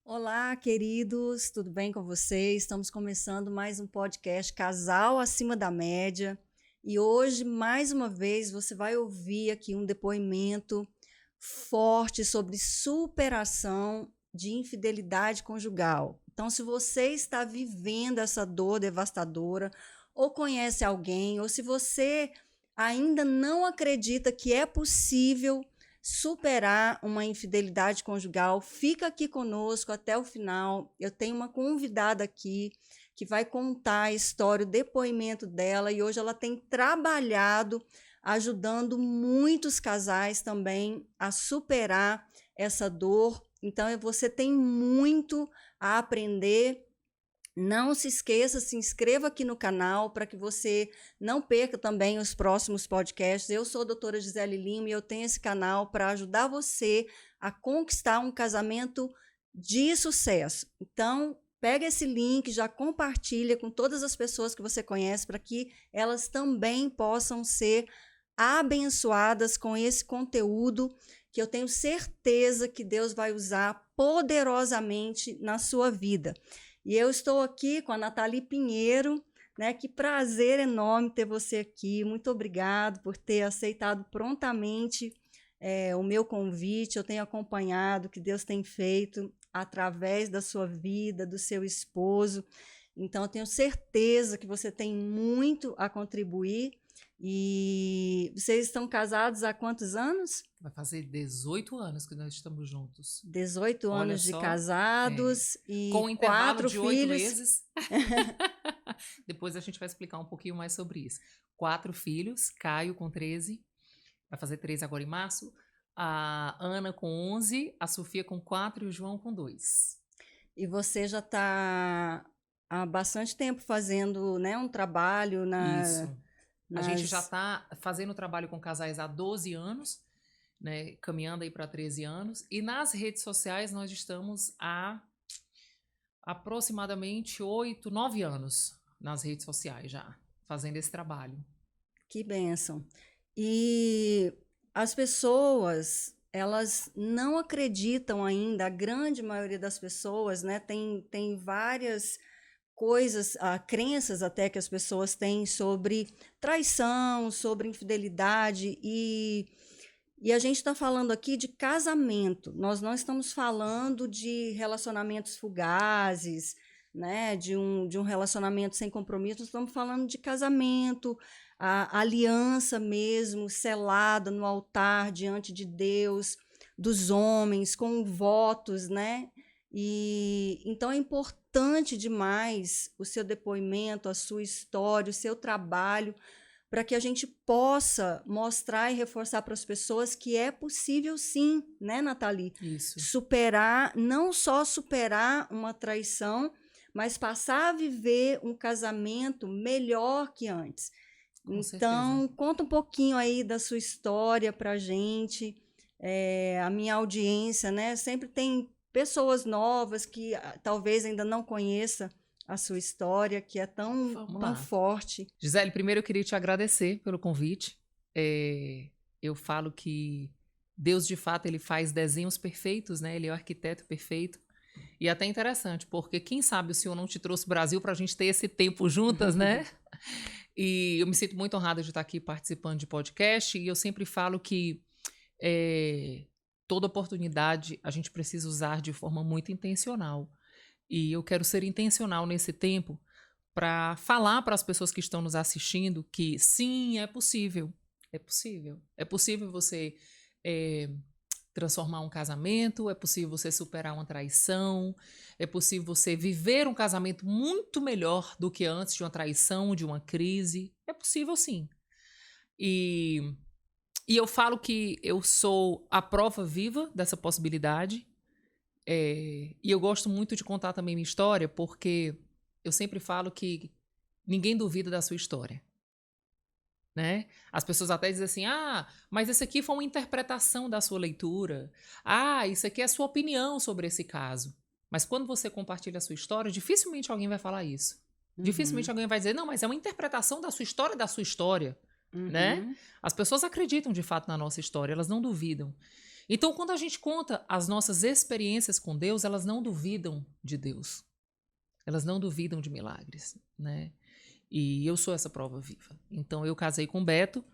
Olá, queridos, tudo bem com vocês? Estamos começando mais um podcast Casal Acima da Média e hoje, mais uma vez, você vai ouvir aqui um depoimento forte sobre superação de infidelidade conjugal. Então, se você está vivendo essa dor devastadora, ou conhece alguém, ou se você ainda não acredita que é possível superar uma infidelidade conjugal, fica aqui conosco até o final. Eu tenho uma convidada aqui que vai contar a história, o depoimento dela, e hoje ela tem trabalhado ajudando muitos casais também a superar essa dor. Então, você tem muito a aprender. Não se esqueça, se inscreva aqui no canal para que você não perca também os próximos podcasts. Eu sou a doutora Gisele Lima e eu tenho esse canal para ajudar você a conquistar um casamento de sucesso. Então, pega esse link, já compartilha com todas as pessoas que você conhece para que elas também possam ser abençoadas com esse conteúdo que eu tenho certeza que Deus vai usar poderosamente na sua vida. E eu estou aqui com a Nathalie Pinheiro, né? Que prazer enorme ter você aqui. Muito obrigado por ter aceitado prontamente o meu convite. Eu tenho acompanhado o que Deus tem feito através da sua vida, do seu esposo. Então, eu tenho certeza que você tem muito a contribuir. E vocês estão casados há quantos anos? Vai fazer 18 anos que nós estamos juntos. 18 Olha anos de só, casados e com um intervalo 4 de 8 filhos. meses. Depois a gente vai explicar um pouquinho mais sobre isso. 4 filhos, Caio com 13, vai fazer 13 agora em março, a Ana com 11, a Sofia com 4 e o João com 2. E você já está há bastante tempo fazendo, né, um trabalho Isso. A gente já nas... está fazendo trabalho com casais há 12 anos, né, caminhando aí para 13 anos. E nas redes sociais nós estamos há aproximadamente 8, 9 anos nas redes sociais já, fazendo esse trabalho. Que bênção. E as pessoas, elas não acreditam ainda, a grande maioria das pessoas, né, tem várias coisas, crenças até que as pessoas têm sobre traição, sobre infidelidade e a gente está falando aqui de casamento. Nós não estamos falando de relacionamentos fugazes, né? De um relacionamento sem compromisso. Nós estamos falando de casamento, a aliança mesmo, selada no altar diante de Deus, dos homens, com votos, né? E então é importante demais o seu depoimento, a sua história, o seu trabalho, para que a gente possa mostrar e reforçar para as pessoas que é possível sim, né, Nathalie? Isso. Superar, não só superar uma traição, mas passar a viver um casamento melhor que antes. Com Então, certeza. conta um pouquinho aí da sua história para a gente. A minha audiência, né, sempre tem pessoas novas que talvez ainda não conheça a sua história, que é tão Vamos lá. forte. Gisele, primeiro eu queria te agradecer pelo convite. Eu falo que Deus, de fato, ele faz desenhos perfeitos, né? Ele é o arquiteto perfeito. E até interessante, porque quem sabe o Senhor não te trouxe o Brasil para a gente ter esse tempo juntas, né? E eu me sinto muito honrada de estar aqui participando de podcast. E eu sempre falo que toda oportunidade a gente precisa usar de forma muito intencional. E eu quero ser intencional nesse tempo para falar para as pessoas que estão nos assistindo que sim, é possível. É possível. É possível você transformar um casamento, é possível você superar uma traição, é possível você viver um casamento muito melhor do que antes de uma traição, de uma crise. É possível sim. E eu falo que eu sou a prova viva dessa possibilidade. E eu gosto muito de contar também minha história, porque eu sempre falo que ninguém duvida da sua história, né? As pessoas até dizem assim, mas isso aqui foi uma interpretação da sua leitura. Isso aqui é a sua opinião sobre esse caso. Mas quando você compartilha a sua história, dificilmente alguém vai falar isso. Dificilmente alguém vai dizer, não, mas é uma interpretação da sua história, né? As pessoas acreditam de fato na nossa história, elas não duvidam. Então, quando a gente conta as nossas experiências com Deus, elas não duvidam de Deus. Elas não duvidam de milagres, né? E eu sou essa prova viva. Então, eu casei com o Beto.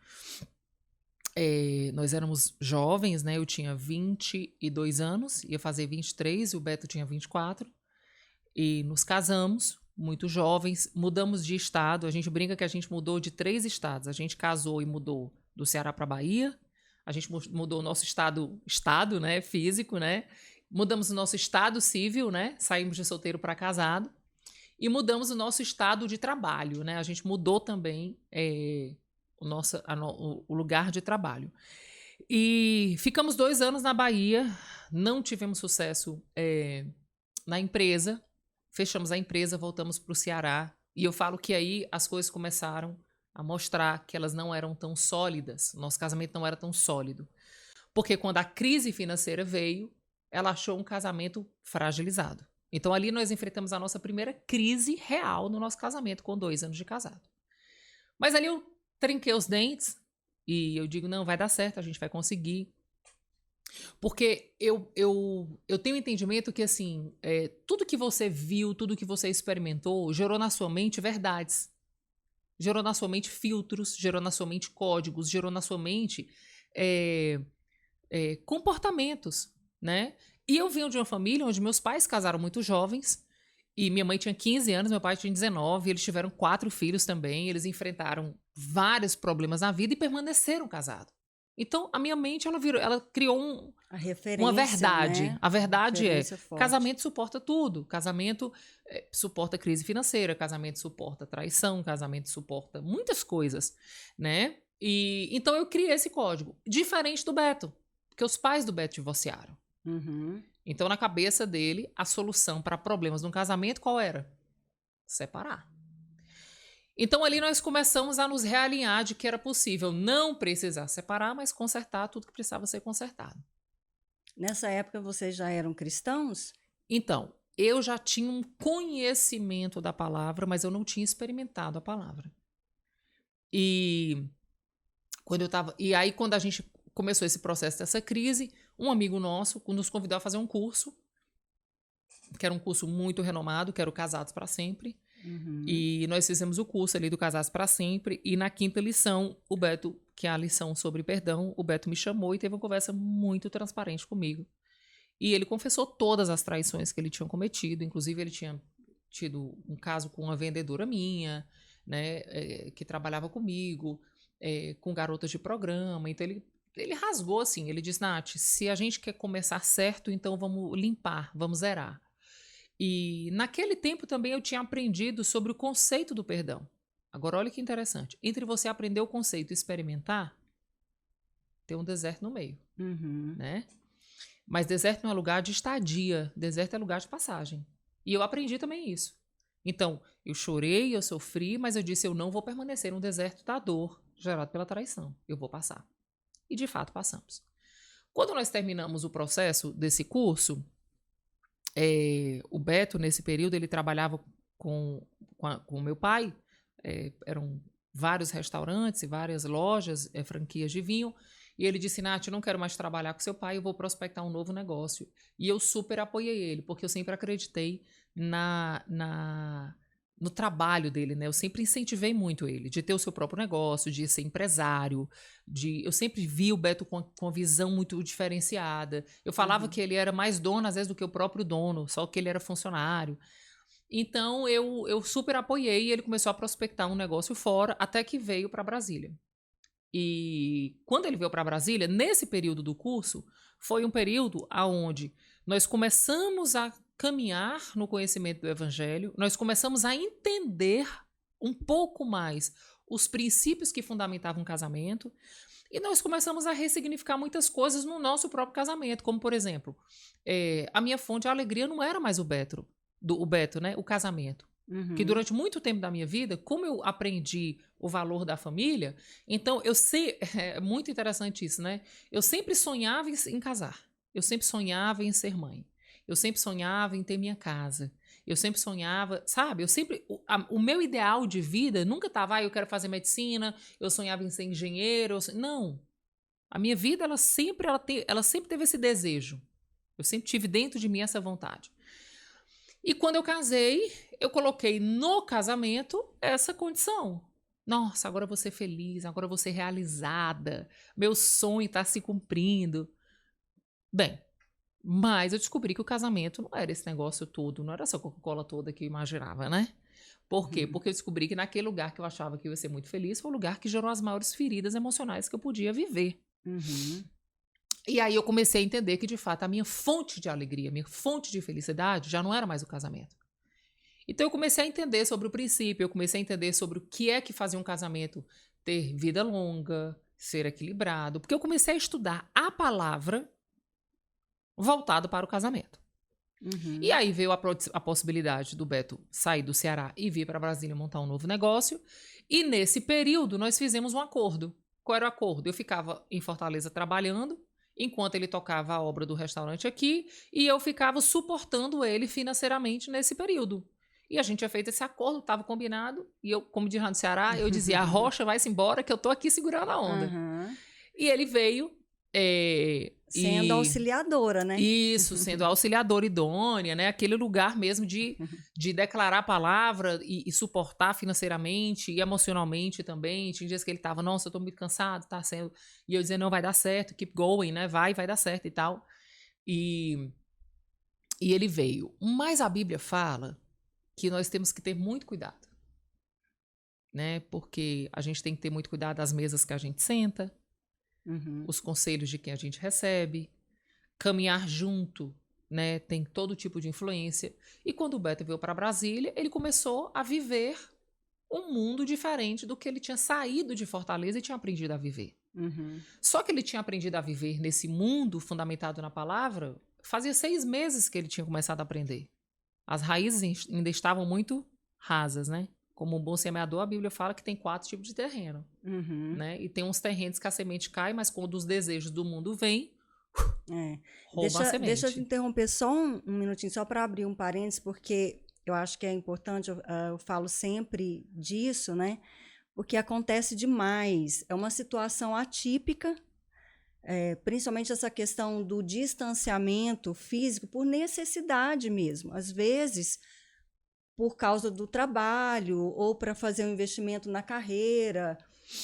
Nós éramos jovens, né? Eu tinha 22 anos, ia fazer 23, e o Beto tinha 24. E nos casamos, muito jovens, mudamos de estado. A gente brinca que a gente mudou de 3 estados. A gente casou e mudou do Ceará para Bahia. A gente mudou o nosso estado, né, físico, né? Mudamos o nosso estado civil, né? Saímos de solteiro para casado. E mudamos o nosso estado de trabalho, né? A gente mudou também o lugar de trabalho. E ficamos 2 anos na Bahia, não tivemos sucesso na empresa, fechamos a empresa, voltamos para o Ceará. E eu falo que aí as coisas começaram a mostrar que elas não eram tão sólidas, nosso casamento não era tão sólido. Porque quando a crise financeira veio, ela achou um casamento fragilizado. Então ali nós enfrentamos a nossa primeira crise real no nosso casamento, com 2 anos de casado. Mas ali eu trinquei os dentes e eu digo, não, vai dar certo, a gente vai conseguir. Porque eu tenho um entendimento que, assim, tudo que você viu, tudo que você experimentou, gerou na sua mente verdades. Gerou na sua mente filtros, gerou na sua mente códigos, gerou na sua mente comportamentos, né? E eu venho de uma família onde meus pais casaram muito jovens, e minha mãe tinha 15 anos, meu pai tinha 19, eles tiveram 4 filhos também, eles enfrentaram vários problemas na vida e permaneceram casados. Então, a minha mente, ela criou uma verdade. Né? A verdade Forte. Casamento suporta tudo. Casamento suporta crise financeira, casamento suporta traição, casamento suporta muitas coisas, né? E então eu criei esse código, diferente do Beto, porque os pais do Beto divorciaram. Uhum. Então, na cabeça dele, a solução para problemas no casamento qual era? Separar. Então, ali nós começamos a nos realinhar de que era possível não precisar separar, mas consertar tudo que precisava ser consertado. Nessa época, vocês já eram cristãos? Então, eu já tinha um conhecimento da palavra, mas eu não tinha experimentado a palavra. E aí, quando a gente começou esse processo dessa crise, um amigo nosso nos convidou a fazer um curso, que era um curso muito renomado, que era o Casados para Sempre. Uhum. E nós fizemos o curso ali do Casados para Sempre, e na 5ª lição, o Beto, que é a lição sobre perdão, o Beto me chamou e teve uma conversa muito transparente comigo. E ele confessou todas as traições que ele tinha cometido, inclusive ele tinha tido um caso com uma vendedora minha, né, que trabalhava comigo, com garotas de programa. Então ele rasgou assim, ele disse, Nath, se a gente quer começar certo, então vamos limpar, vamos zerar. E naquele tempo também eu tinha aprendido sobre o conceito do perdão. Agora olha que interessante, entre você aprender o conceito e experimentar, tem um deserto no meio, né? Mas deserto não é lugar de estadia, deserto é lugar de passagem. E eu aprendi também isso. Então, eu chorei, eu sofri, mas eu disse, eu não vou permanecer no deserto da dor gerado pela traição. Eu vou passar. E, de fato, passamos. Quando nós terminamos o processo desse curso, o Beto, nesse período, ele trabalhava com o meu pai. Eram vários restaurantes e várias lojas, franquias de vinho. E ele disse, Nath, eu não quero mais trabalhar com seu pai, eu vou prospectar um novo negócio. E eu super apoiei ele, porque eu sempre acreditei no trabalho dele, né? Eu sempre incentivei muito ele, de ter o seu próprio negócio, de ser empresário, eu sempre vi o Beto com uma visão muito diferenciada. Eu falava que ele era mais dono, às vezes, do que o próprio dono, só que ele era funcionário. Então, eu super apoiei e ele começou a prospectar um negócio fora, até que veio para Brasília. E quando ele veio para Brasília, nesse período do curso, foi um período onde nós começamos a caminhar no conhecimento do Evangelho, nós começamos a entender um pouco mais os princípios que fundamentavam o casamento, e nós começamos a ressignificar muitas coisas no nosso próprio casamento, como, por exemplo, a minha fonte de alegria não era mais o Beto, né, o casamento. Que durante muito tempo da minha vida, como eu aprendi o valor da família, então eu sei, é muito interessante isso, né? Eu sempre sonhava em casar, eu sempre sonhava em ser mãe, eu sempre sonhava em ter minha casa, eu sempre sonhava, sabe? O meu ideal de vida nunca estava, eu quero fazer medicina, eu sonhava em ser engenheiro, não. A minha vida, ela sempre teve esse desejo. Eu sempre tive dentro de mim essa vontade. E quando eu casei, eu coloquei no casamento essa condição. Nossa, agora eu vou ser feliz, agora eu vou ser realizada, meu sonho está se cumprindo. Bem, mas eu descobri que o casamento não era esse negócio todo, não era essa Coca-Cola toda que eu imaginava, né? Por quê? Porque eu descobri que naquele lugar que eu achava que eu ia ser muito feliz, foi o lugar que gerou as maiores feridas emocionais que eu podia viver. E aí eu comecei a entender que, de fato, a minha fonte de alegria, minha fonte de felicidade já não era mais o casamento. Então eu comecei a entender sobre o princípio, eu comecei a entender sobre o que é que fazia um casamento ter vida longa, ser equilibrado, porque eu comecei a estudar a palavra voltado para o casamento. E aí veio a possibilidade do Beto sair do Ceará e vir para Brasília montar um novo negócio. E nesse período nós fizemos um acordo. Qual era o acordo? Eu ficava em Fortaleza trabalhando, enquanto ele tocava a obra do restaurante aqui, e eu ficava suportando ele financeiramente nesse período. E a gente tinha feito esse acordo, estava combinado, e eu, como diz lá no Ceará, eu dizia, a rocha vai-se embora que eu tô aqui segurando a onda. E ele veio... Sendo auxiliadora, né? Isso, sendo auxiliadora idônea, né? Aquele lugar mesmo de declarar a palavra e suportar financeiramente e emocionalmente também. Tinha dias que ele tava, nossa, eu tô muito cansado, tá sendo... E eu dizia, não, vai dar certo, keep going, né? Vai dar certo e tal. E ele veio. Mas a Bíblia fala que nós temos que ter muito cuidado, né? Porque a gente tem que ter muito cuidado das mesas que a gente senta, os conselhos de quem a gente recebe, caminhar junto, né? Tem todo tipo de influência. E quando o Beto veio para Brasília, ele começou a viver um mundo diferente do que ele tinha saído de Fortaleza e tinha aprendido a viver. Só que ele tinha aprendido a viver nesse mundo fundamentado na palavra, fazia 6 meses que ele tinha começado a aprender. As raízes ainda estavam muito rasas, né? Como um bom semeador, a Bíblia fala que tem 4 tipos de terreno, né? E tem uns terrenos que a semente cai, mas quando os desejos do mundo vêm, rouba a semente. Deixa eu te interromper só um minutinho, só para abrir um parênteses, porque eu acho que é importante, eu falo sempre disso, né? Porque acontece demais. É uma situação atípica, principalmente essa questão do distanciamento físico por necessidade mesmo. Às vezes, por causa do trabalho ou para fazer um investimento na carreira.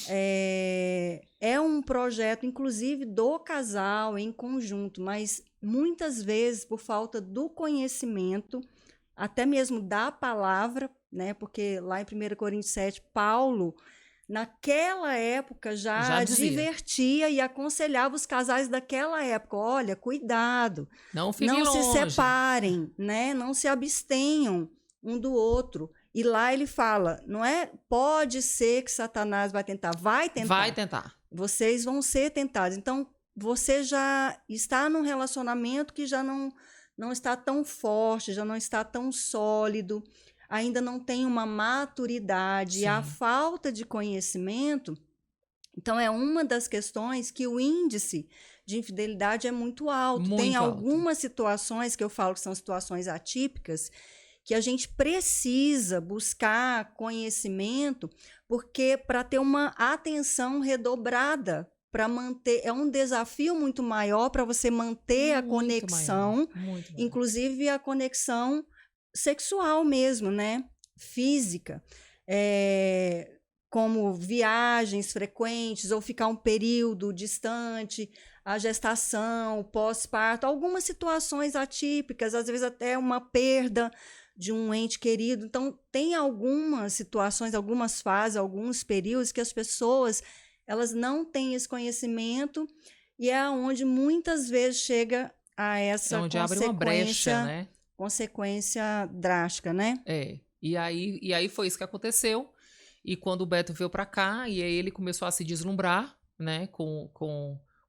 É um projeto, inclusive, do casal em conjunto, mas muitas vezes, por falta do conhecimento, até mesmo da palavra, né? Porque lá em 1 Coríntios 7, Paulo, naquela época, já advertia e aconselhava os casais daquela época, olha, cuidado, não se separem, né? Não se abstenham um do outro. E lá ele fala, não é, pode ser que Satanás vai tentar. Vai tentar. Vocês vão ser tentados. Então, você já está num relacionamento que já não está tão forte, já não está tão sólido, ainda não tem uma maturidade. Sim. E a falta de conhecimento, então é uma das questões que o índice de infidelidade é muito alto. Tem algumas situações que eu falo que são situações atípicas, que a gente precisa buscar conhecimento, porque para ter uma atenção redobrada, para manter, é um desafio muito maior para você manter a conexão, inclusive a conexão sexual mesmo, né? Física, como viagens frequentes ou ficar um período distante, a gestação, o pós-parto, algumas situações atípicas, às vezes até uma perda de um ente querido. Então, tem algumas situações, algumas fases, alguns períodos que as pessoas elas não têm esse conhecimento e é onde muitas vezes chega a essa onde abre uma brecha, né? Consequência drástica, né? E aí foi isso que aconteceu. E quando o Beto veio para cá, e aí ele começou a se deslumbrar, né, com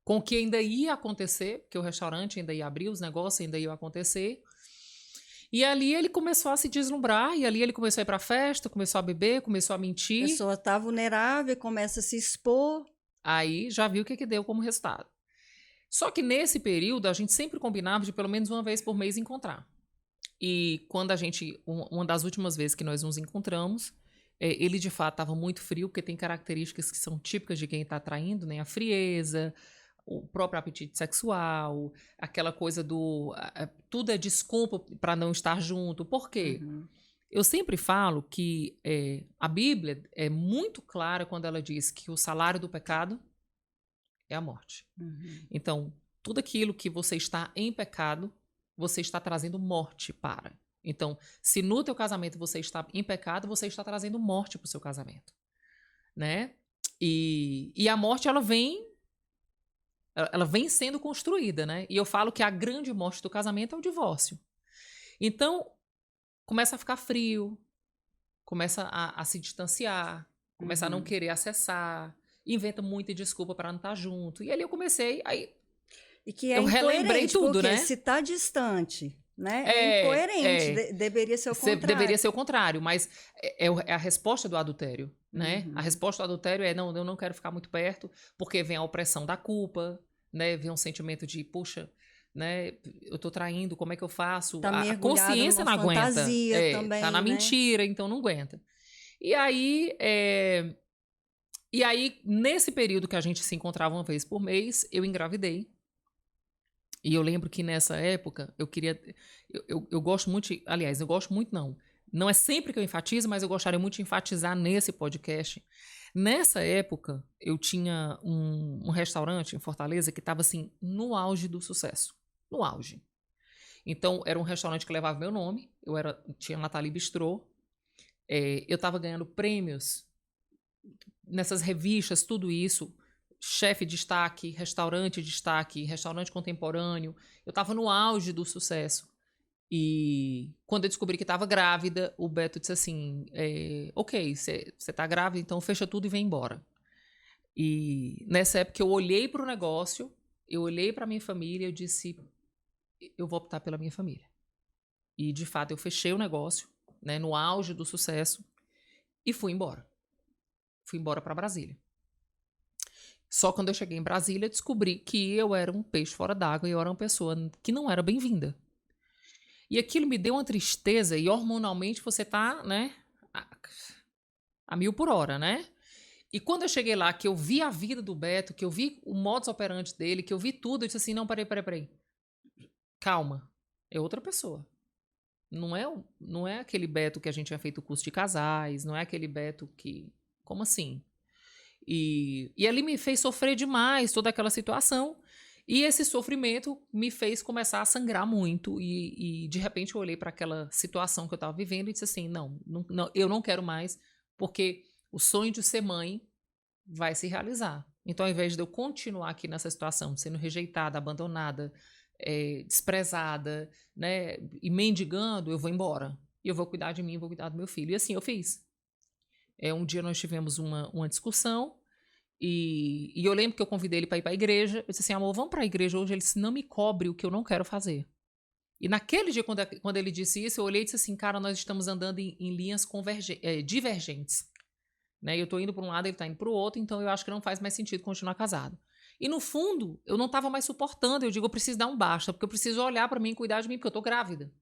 o que ainda ia acontecer, porque o restaurante ainda ia abrir, os negócios ainda iam acontecer. E ali ele começou a se deslumbrar, e ali ele começou a ir pra festa, começou a beber, começou a mentir. A pessoa tá vulnerável, começa a se expor. Aí já viu o que deu como resultado. Só que nesse período, a gente sempre combinava de pelo menos uma vez por mês encontrar. E quando uma das últimas vezes que nós nos encontramos, ele de fato estava muito frio, porque tem características que são típicas de quem está traindo, né? A frieza, o próprio apetite sexual, aquela coisa do... tudo é desculpa para não estar junto. Por quê? Eu sempre falo que a Bíblia é muito clara quando ela diz que o salário do pecado é a morte. Então, tudo aquilo que você está em pecado, você está trazendo morte para. Então, se no teu casamento você está em pecado, você está trazendo morte para o seu casamento, né? E a morte, ela vem sendo construída, né? E eu falo que a grande morte do casamento é o divórcio. Então, começa a ficar frio, começa a se distanciar, começa a não querer acessar, inventa muita desculpa para não estar junto. E ali eu comecei, e que é eu relembrei tudo, porque né? se está distante, né? É incoerente, deveria ser o contrário. Deveria ser o contrário, mas é a resposta do adultério, né? A resposta do adultério é, não, eu não quero ficar muito perto, porque vem a opressão da culpa, né? Vem um sentimento de, puxa, né? Eu tô traindo, como é que eu faço? Tá A consciência não aguenta. Fantasia também, tá na mentira, então não aguenta. E aí, nesse período que a gente se encontrava uma vez por mês, eu engravidei. E eu lembro que nessa época, eu gosto muito, aliás, eu gosto muito não é sempre que eu enfatizo, mas eu gostaria muito de enfatizar nesse podcast. Nessa época, eu tinha um restaurante em Fortaleza que estava assim, no auge do sucesso, no auge. Então, era um restaurante que levava meu nome, tinha Nathalie Bistrô, eu estava ganhando prêmios nessas revistas, tudo isso, chefe de destaque, restaurante contemporâneo. Eu estava no auge do sucesso. E quando eu descobri que estava grávida, o Beto disse assim, ok, você está grávida, então fecha tudo e vem embora. E nessa época eu olhei para o negócio, eu olhei para a minha família e eu disse, eu vou optar pela minha família. E de fato eu fechei o negócio, né, no auge do sucesso, e fui embora. Fui embora para Brasília. Só quando eu cheguei em Brasília, descobri que eu era um peixe fora d'água e eu era uma pessoa que não era bem-vinda. E aquilo me deu uma tristeza, e hormonalmente você tá, né, a 1000 por hora, né? E quando eu cheguei lá, que eu vi a vida do Beto, que eu vi o modus operandi dele, que eu vi tudo, eu disse assim, não, peraí. Calma, é outra pessoa. Não é aquele Beto que a gente tinha feito o curso de casais, não é aquele Beto que... Como assim? E ali me fez sofrer demais toda aquela situação. E esse sofrimento me fez começar a sangrar muito. E de repente eu olhei para aquela situação que eu estava vivendo e disse assim, não, eu não quero mais, porque o sonho de ser mãe vai se realizar. Então, ao invés de eu continuar aqui nessa situação, sendo rejeitada, abandonada, desprezada, né, e mendigando, eu vou embora. E eu vou cuidar de mim, vou cuidar do meu filho. E assim eu fiz. Um dia nós tivemos uma discussão e eu lembro que eu convidei ele para ir para a igreja. Eu disse assim, amor, vamos para a igreja hoje? Ele disse, não me cobre o que eu não quero fazer. E naquele dia, quando ele disse isso, eu olhei e disse assim, cara, nós estamos andando em linhas divergentes. Né? Eu estou indo para um lado, ele está indo para o outro, então eu acho que não faz mais sentido continuar casado. E no fundo, eu não estava mais suportando. Eu digo, eu preciso dar um basta, porque eu preciso olhar para mim e cuidar de mim, porque eu estou grávida.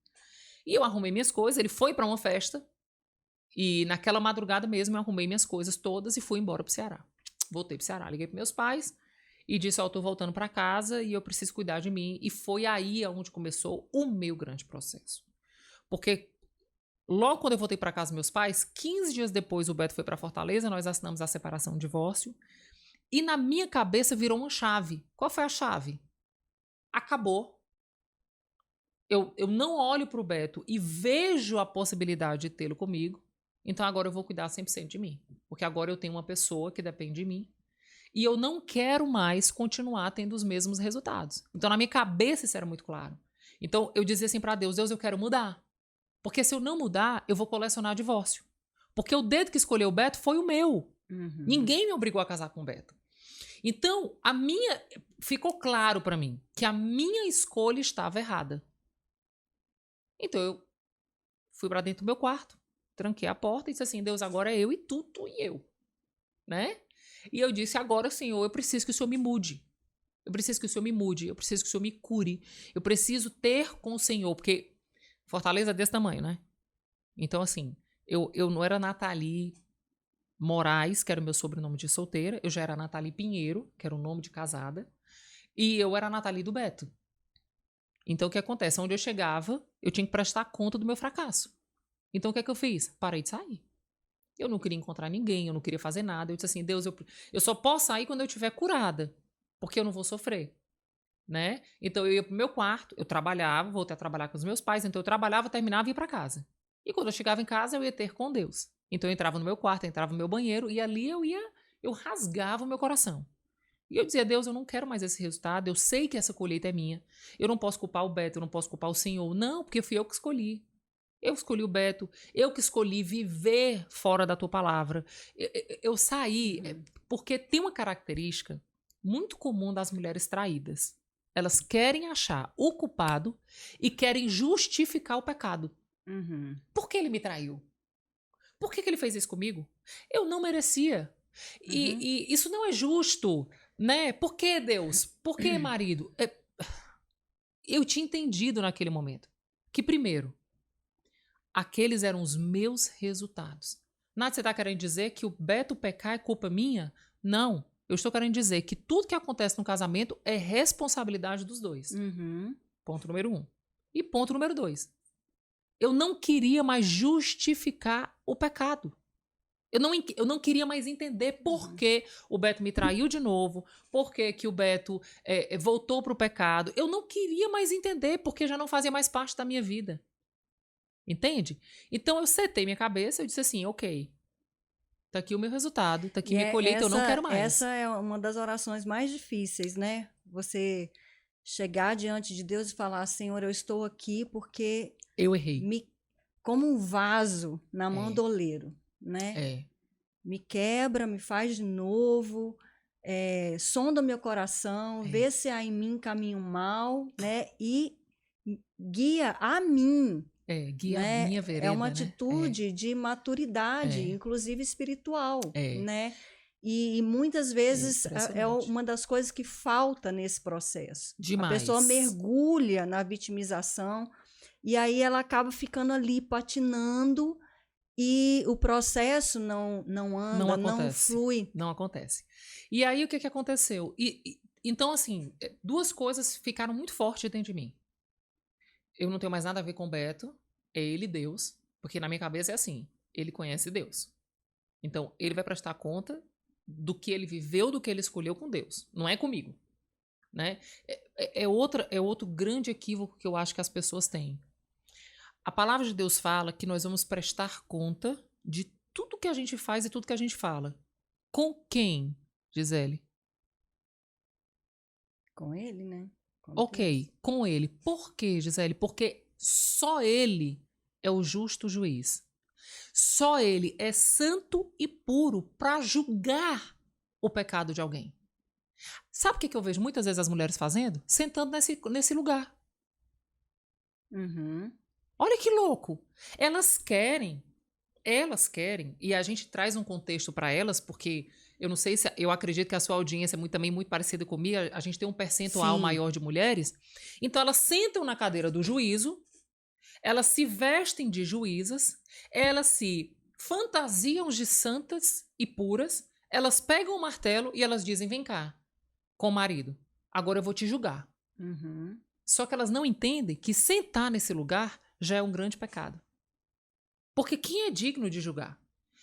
E eu arrumei minhas coisas, ele foi para uma festa, e naquela madrugada mesmo eu arrumei minhas coisas todas e fui embora para o Ceará. Voltei para o Ceará, liguei para meus pais e disse, eu estou voltando para casa e eu preciso cuidar de mim. E foi aí onde começou o meu grande processo. Porque logo quando eu voltei para casa dos meus pais, 15 dias depois o Beto foi para Fortaleza, nós assinamos a separação, o divórcio. E na minha cabeça virou uma chave. Qual foi a chave? Acabou. Eu não olho para o Beto e vejo a possibilidade de tê-lo comigo. Então agora eu vou cuidar 100% de mim. Porque agora eu tenho uma pessoa que depende de mim. E eu não quero mais continuar tendo os mesmos resultados. Então na minha cabeça isso era muito claro. Então eu dizia assim para Deus, eu quero mudar. Porque se eu não mudar, eu vou colecionar divórcio. Porque o dedo que escolheu o Beto foi o meu. Ninguém me obrigou a casar com o Beto. Então, ficou claro para mim que a minha escolha estava errada. Então, eu fui para dentro do meu quarto, tranquei a porta e disse assim, Deus, agora é eu e tu e eu. Né? E eu disse, agora, Senhor, eu preciso que o Senhor me mude. Eu preciso que o Senhor me mude. Eu preciso que o Senhor me cure. Eu preciso ter com o Senhor, porque Fortaleza é desse tamanho, né? Então, assim, eu não era Nathalie Moraes, que era o meu sobrenome de solteira. Eu já era Nathalie Pinheiro, que era o nome de casada. E eu era a Nathalie do Beto. Então, o que acontece? Onde eu chegava, eu tinha que prestar conta do meu fracasso. Então, o que é que eu fiz? Parei de sair. Eu não queria encontrar ninguém, eu não queria fazer nada. Eu disse assim, Deus, eu só posso sair quando eu estiver curada, porque eu não vou sofrer, né? Então, eu ia pro meu quarto, eu trabalhava, voltei a trabalhar com os meus pais, então eu trabalhava, terminava e ia para casa. E quando eu chegava em casa, eu ia ter com Deus. Então, eu entrava no meu quarto, eu entrava no meu banheiro, e ali eu rasgava o meu coração. E eu dizia, Deus, eu não quero mais esse resultado, eu sei que essa colheita é minha. Eu não posso culpar o Beto, eu não posso culpar o Senhor. Não, porque fui eu que escolhi. Eu escolhi o Beto, eu que escolhi viver fora da tua palavra. Eu saí, porque tem uma característica muito comum das mulheres traídas. Elas querem achar o culpado e querem justificar o pecado. Uhum. Por que ele me traiu? Por que ele fez isso comigo? Eu não merecia. E isso não é justo, né? Por que, Deus? Por que, marido? Eu tinha entendido naquele momento que, primeiro, aqueles eram os meus resultados. Nath, você está querendo dizer que o Beto pecar é culpa minha? Não. Eu estou querendo dizer que tudo que acontece no casamento é responsabilidade dos dois. Uhum. Ponto número 1. E ponto número 2. Eu não queria mais justificar o pecado. Eu não queria mais entender por que o Beto me traiu de novo, por que o Beto voltou para o pecado. Eu não queria mais entender, porque já não fazia mais parte da minha vida. Entende? Então eu setei minha cabeça e disse assim, ok, tá aqui o meu resultado, tá aqui minha colheita, eu não quero mais. Essa é uma das orações mais difíceis, né? Você chegar diante de Deus e falar, Senhor, eu estou aqui porque Eu errei. como um vaso na mão do oleiro, né? Me quebra, me faz de novo, sonda meu coração, vê se há em mim caminho mal, né? E guia a mim. Guia Né? a minha vereda, é uma atitude de maturidade, inclusive espiritual, né? E muitas vezes é uma das coisas que falta nesse processo. Demais. A pessoa mergulha na vitimização e aí ela acaba ficando ali patinando e o processo não anda, não flui. Não acontece. E aí o que aconteceu? Então, assim, duas coisas ficaram muito fortes dentro de mim. Eu não tenho mais nada a ver com o Beto, é ele Deus, porque na minha cabeça é assim, ele conhece Deus. Então, ele vai prestar conta do que ele viveu, do que ele escolheu com Deus, não é comigo, né? É outro grande equívoco que eu acho que as pessoas têm. A palavra de Deus fala que nós vamos prestar conta de tudo que a gente faz e tudo que a gente fala. Com quem, Gisele? Com ele, né? Ok, com ele. Por quê, Gisele? Porque só ele é o justo juiz. Só ele é santo e puro para julgar o pecado de alguém. Sabe o que eu vejo muitas vezes as mulheres fazendo? Sentando nesse lugar. Olha que louco. Elas querem, e a gente traz um contexto para elas, porque eu não sei se, eu acredito que a sua audiência é também muito parecida comigo, a gente tem um percentual maior de mulheres, então elas sentam na cadeira do juízo, elas se vestem de juízas, elas se fantasiam de santas e puras, elas pegam o martelo e elas dizem, vem cá, com o marido, agora eu vou te julgar. Só que elas não entendem que sentar nesse lugar já é um grande pecado. Porque quem é digno de julgar?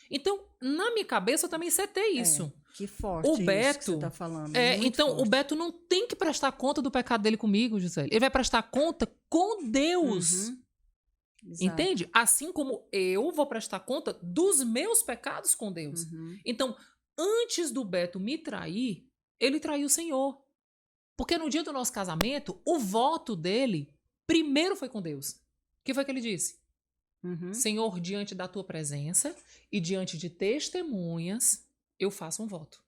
Então, na minha cabeça, eu também setei isso. Que forte o Beto, isso que você está falando. Então, forte. O Beto não tem que prestar conta do pecado dele comigo, Gisele. Ele vai prestar conta com Deus. Entende? Assim como eu vou prestar conta dos meus pecados com Deus. Então, antes do Beto me trair, ele traiu o Senhor. Porque no dia do nosso casamento, o voto dele primeiro foi com Deus. O que foi que ele disse? Senhor, diante da tua presença e diante de testemunhas, eu faço um voto.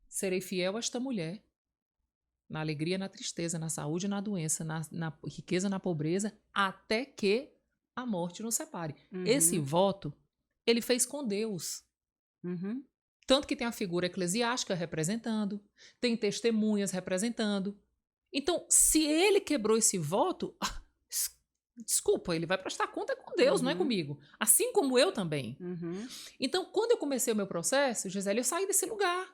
Serei fiel a esta mulher, na alegria, na tristeza, na saúde, na doença, na riqueza, na pobreza, até que a morte nos separe. Esse voto, ele fez com Deus. Tanto que tem a figura eclesiástica representando, tem testemunhas representando. Então, se ele quebrou esse voto, desculpa, ele vai prestar conta com Deus, não é comigo. Assim como eu também. Então, quando eu comecei o meu processo, Gisele, eu saí desse lugar.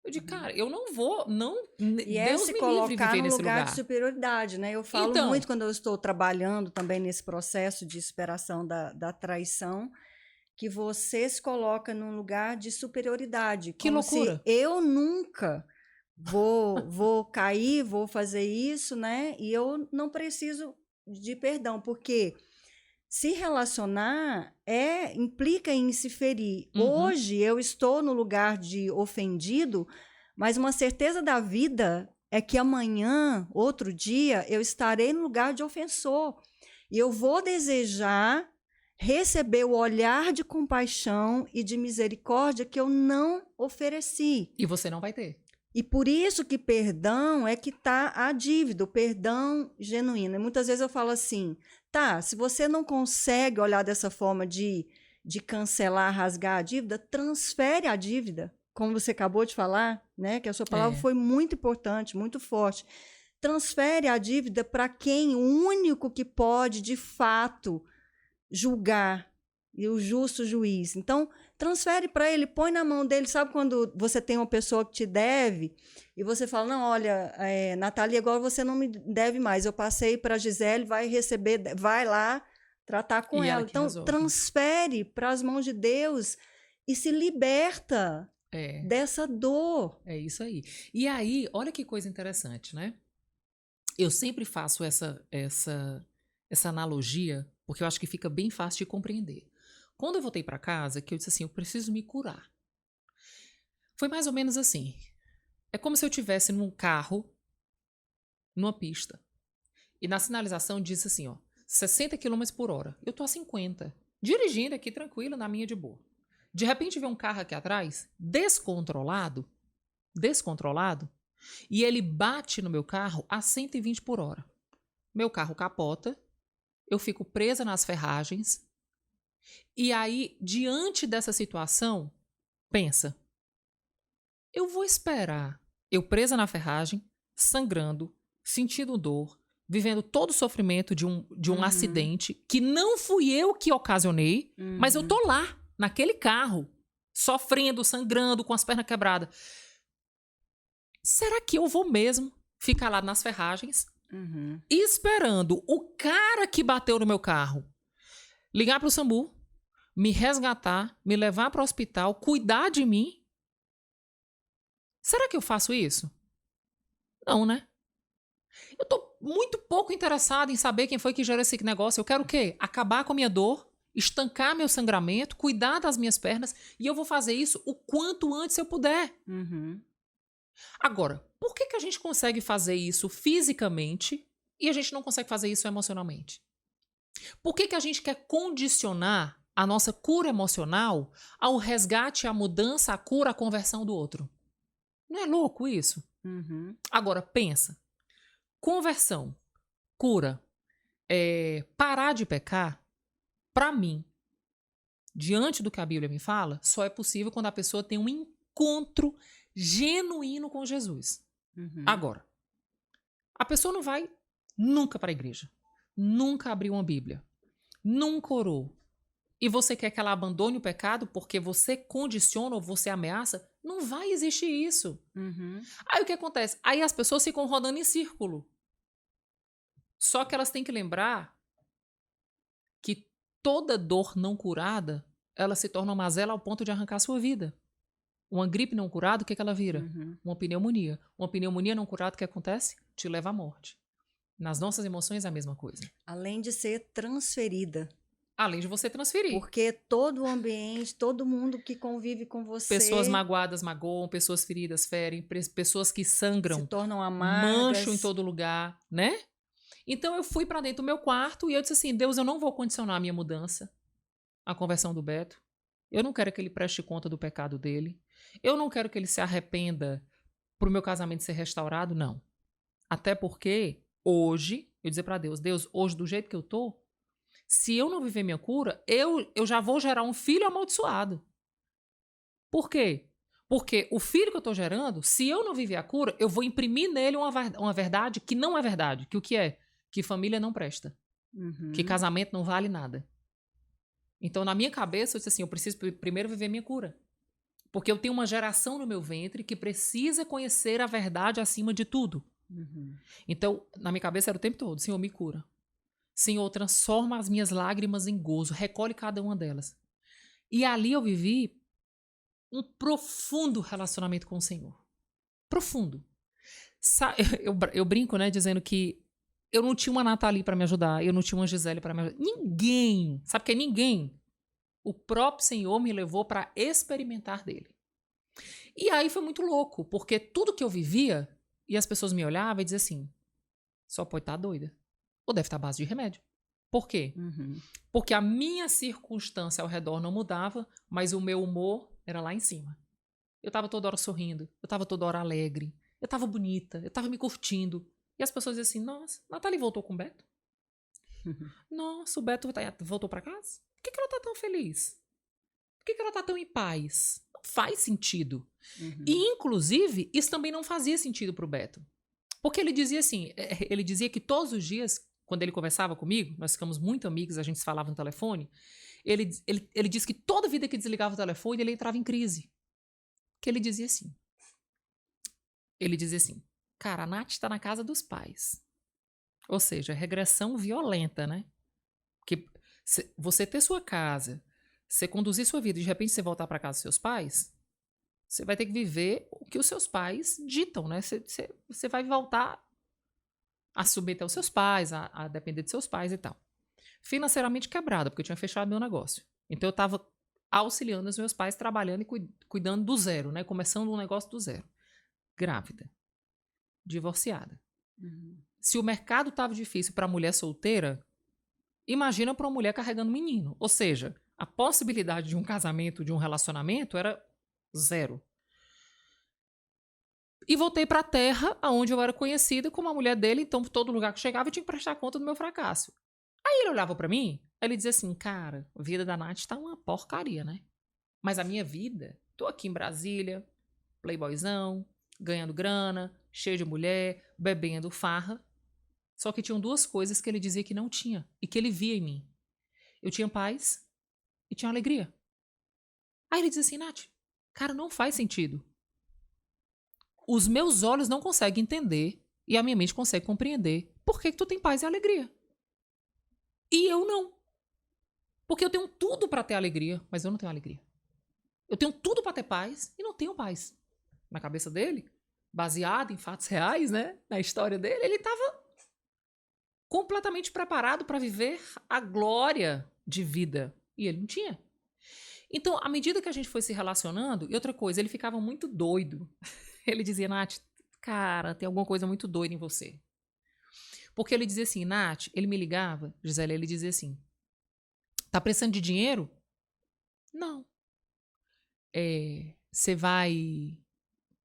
Eu digo, cara, eu não vou, não, E é Deus se me livre colocar viver num nesse lugar de lugar. superioridade, né? Eu falo Então, muito quando eu estou trabalhando também nesse processo de superação da traição, que você se coloca num lugar de superioridade, que como se loucura. eu nunca vou cair, vou fazer isso, né? E eu não preciso de perdão, porque se relacionar implica em se ferir. Uhum. Hoje eu estou no lugar de ofendido, mas uma certeza da vida é que amanhã, outro dia, eu estarei no lugar de ofensor. E eu vou desejar receber o olhar de compaixão e de misericórdia que eu não ofereci. E você não vai ter. E por isso que perdão é que está a dívida, o perdão genuíno. E muitas vezes eu falo assim, tá, se você não consegue olhar dessa forma de cancelar, rasgar a dívida, transfere a dívida, como você acabou de falar, né? Que a sua palavra É, foi muito importante, muito forte. Transfere a dívida para quem? O único que pode, de fato, julgar, e o justo juiz. Então, transfere para ele, põe na mão dele. Sabe quando você tem uma pessoa que te deve e você fala, não, olha, Natália, agora você não me deve mais. Eu passei para a Gisele, vai receber, vai lá tratar com e ela ela. que Então, resolve. transfere para as mãos de Deus e se liberta É, dessa dor. é isso aí. E aí, olha que coisa interessante, né? Eu sempre faço essa analogia, porque eu acho que fica bem fácil de compreender. Quando eu voltei para casa, que eu disse assim, eu preciso me curar. Foi mais ou menos assim. É como se eu tivesse num carro, numa pista, e na sinalização diz assim, ó, 60 quilômetros por hora. Eu tô a 50, dirigindo aqui tranquilo, na minha de boa. De repente vem um carro aqui atrás, descontrolado, e ele bate no meu carro a 120 por hora. Meu carro capota, eu fico presa nas ferragens. E aí, diante dessa situação, pensa, eu vou esperar eu presa na ferragem, sangrando, sentindo dor, vivendo todo o sofrimento de um Uhum, acidente que não fui eu que ocasionei, mas eu uhum, tô lá, naquele carro, sofrendo, sangrando, com as pernas quebradas. Será que eu vou mesmo ficar lá nas ferragens, uhum, esperando o cara que bateu no meu carro ligar pro SAMU, me resgatar, me levar para o hospital, cuidar de mim? Será que eu faço isso? Não, né? Eu tô muito pouco interessado em saber quem foi que gerou esse negócio. Eu quero o quê? Acabar com a minha dor, estancar meu sangramento, cuidar das minhas pernas, e eu vou fazer isso o quanto antes eu puder. uhum. Agora, por que a gente consegue fazer isso fisicamente e a gente não consegue fazer isso emocionalmente? Por que a gente quer condicionar a nossa cura emocional ao resgate, à mudança, à cura, à conversão do outro? Não é louco isso? Uhum. Agora, pensa. Conversão, cura, parar de pecar, para mim, diante do que a Bíblia me fala, só é possível quando a pessoa tem um encontro genuíno com Jesus. Uhum. Agora, a pessoa não vai nunca para a igreja, nunca abriu uma Bíblia, nunca orou, e você quer que ela abandone o pecado porque você condiciona ou você ameaça, não vai existir isso. Uhum. Aí o que acontece? Aí as pessoas ficam rodando em círculo. Só que elas têm que lembrar que toda dor não curada, ela se torna uma mazela ao ponto de arrancar a sua vida. Uma gripe não curada, o que ela vira? Uhum. Uma pneumonia. Uma pneumonia não curada, o que acontece? Te leva à morte. Nas nossas emoções é a mesma coisa. Além de ser transferida. Além de você transferir. Porque todo o ambiente, todo mundo que convive com Pessoas você magoadas magoam, pessoas feridas ferem, pessoas que se sangram, tornam mancham em amargas. todo lugar, né? Então eu fui para dentro do meu quarto e eu disse assim: Deus, eu não vou condicionar a minha mudança, a conversão do Beto. Eu não quero que ele preste conta do pecado dele. Eu não quero que ele se arrependa para o meu casamento ser restaurado, não. Até porque hoje, eu dizer para Deus, Deus, hoje do jeito que eu tô, se eu não viver minha cura, eu já vou gerar um filho amaldiçoado. Por quê? Porque o filho que eu estou gerando, se eu não viver a cura, eu vou imprimir nele uma verdade que não é verdade. Que o que é? Que família não presta. Que Uhum. casamento não vale nada. Então, na minha cabeça, eu disse assim, eu preciso primeiro viver minha cura. Porque eu tenho uma geração no meu ventre que precisa conhecer a verdade acima de tudo. Então, na minha cabeça era o tempo todo: Senhor, me cura. Senhor, transforma as minhas lágrimas em gozo. Recolhe cada uma delas. E ali eu vivi um profundo relacionamento com o Senhor. Profundo. Eu brinco, né, dizendo que eu não tinha uma Nathalie para me ajudar, eu não tinha uma Gisele para me ajudar. Ninguém. Sabe o que é ninguém? O próprio Senhor me levou para experimentar dele. E aí foi muito louco, porque tudo que eu vivia, e as pessoas me olhavam e diziam assim: só pode estar doida. Ou deve estar à base de remédio. Por quê? Porque a minha circunstância ao redor não mudava, mas o meu humor era lá em cima. Eu estava toda hora sorrindo, eu estava toda hora alegre, eu estava bonita, eu estava me curtindo. E as pessoas diziam assim: nossa, Nathalie voltou com o Beto? Nossa, o Beto voltou para casa? Por que ela tá tão feliz? Por que ela tá tão em paz? Não faz sentido. E, inclusive, isso também não fazia sentido pro Beto. Porque ele dizia assim, ele dizia que todos os dias, quando ele conversava comigo, nós ficamos muito amigos, a gente se falava no telefone, ele disse que toda vida que desligava o telefone, ele entrava em crise. Que ele dizia assim, cara, a Nath tá na casa dos pais. Ou seja, regressão violenta, né? Porque você ter sua casa, você conduzir sua vida e de repente você voltar para casa dos seus pais, você vai ter que viver o que os seus pais ditam, né? Você vai voltar a submeter aos seus pais, a depender de seus pais e tal. Financeiramente quebrada, porque eu tinha fechado meu negócio. Então eu estava auxiliando os meus pais, trabalhando e cuidando do zero, né? Começando um negócio do zero. Grávida. Divorciada. Se o mercado estava difícil para a mulher solteira, imagina para uma mulher carregando um menino. Ou seja, a possibilidade de um casamento, de um relacionamento, era zero. E voltei para a terra, onde eu era conhecida como a mulher dele, então todo lugar que chegava eu tinha que prestar conta do meu fracasso. Aí ele olhava para mim, aí ele dizia assim: cara, a vida da Nath tá uma porcaria, né? Mas a minha vida, tô aqui em Brasília, playboyzão, ganhando grana, cheio de mulher, bebendo farra. Só que tinham duas coisas que ele dizia que não tinha e que ele via em mim. Eu tinha paz e tinha alegria. Aí ele dizia assim: Nath, cara, não faz sentido. Os meus olhos não conseguem entender e a minha mente consegue compreender por que tu tem paz e alegria. E eu não. Porque eu tenho tudo para ter alegria, mas eu não tenho alegria. Eu tenho tudo para ter paz e não tenho paz. Na cabeça dele, baseado em fatos reais, né? Na história dele, ele estava completamente preparado para viver a glória de vida. E ele não tinha. Então, à medida que a gente foi se relacionando, e outra coisa, ele ficava muito doido. Ele dizia: Nath, cara, tem alguma coisa muito doida em você. Porque ele dizia assim: Nath, ele me ligava, Gisele, ele dizia assim: tá precisando de dinheiro? Não. Você vai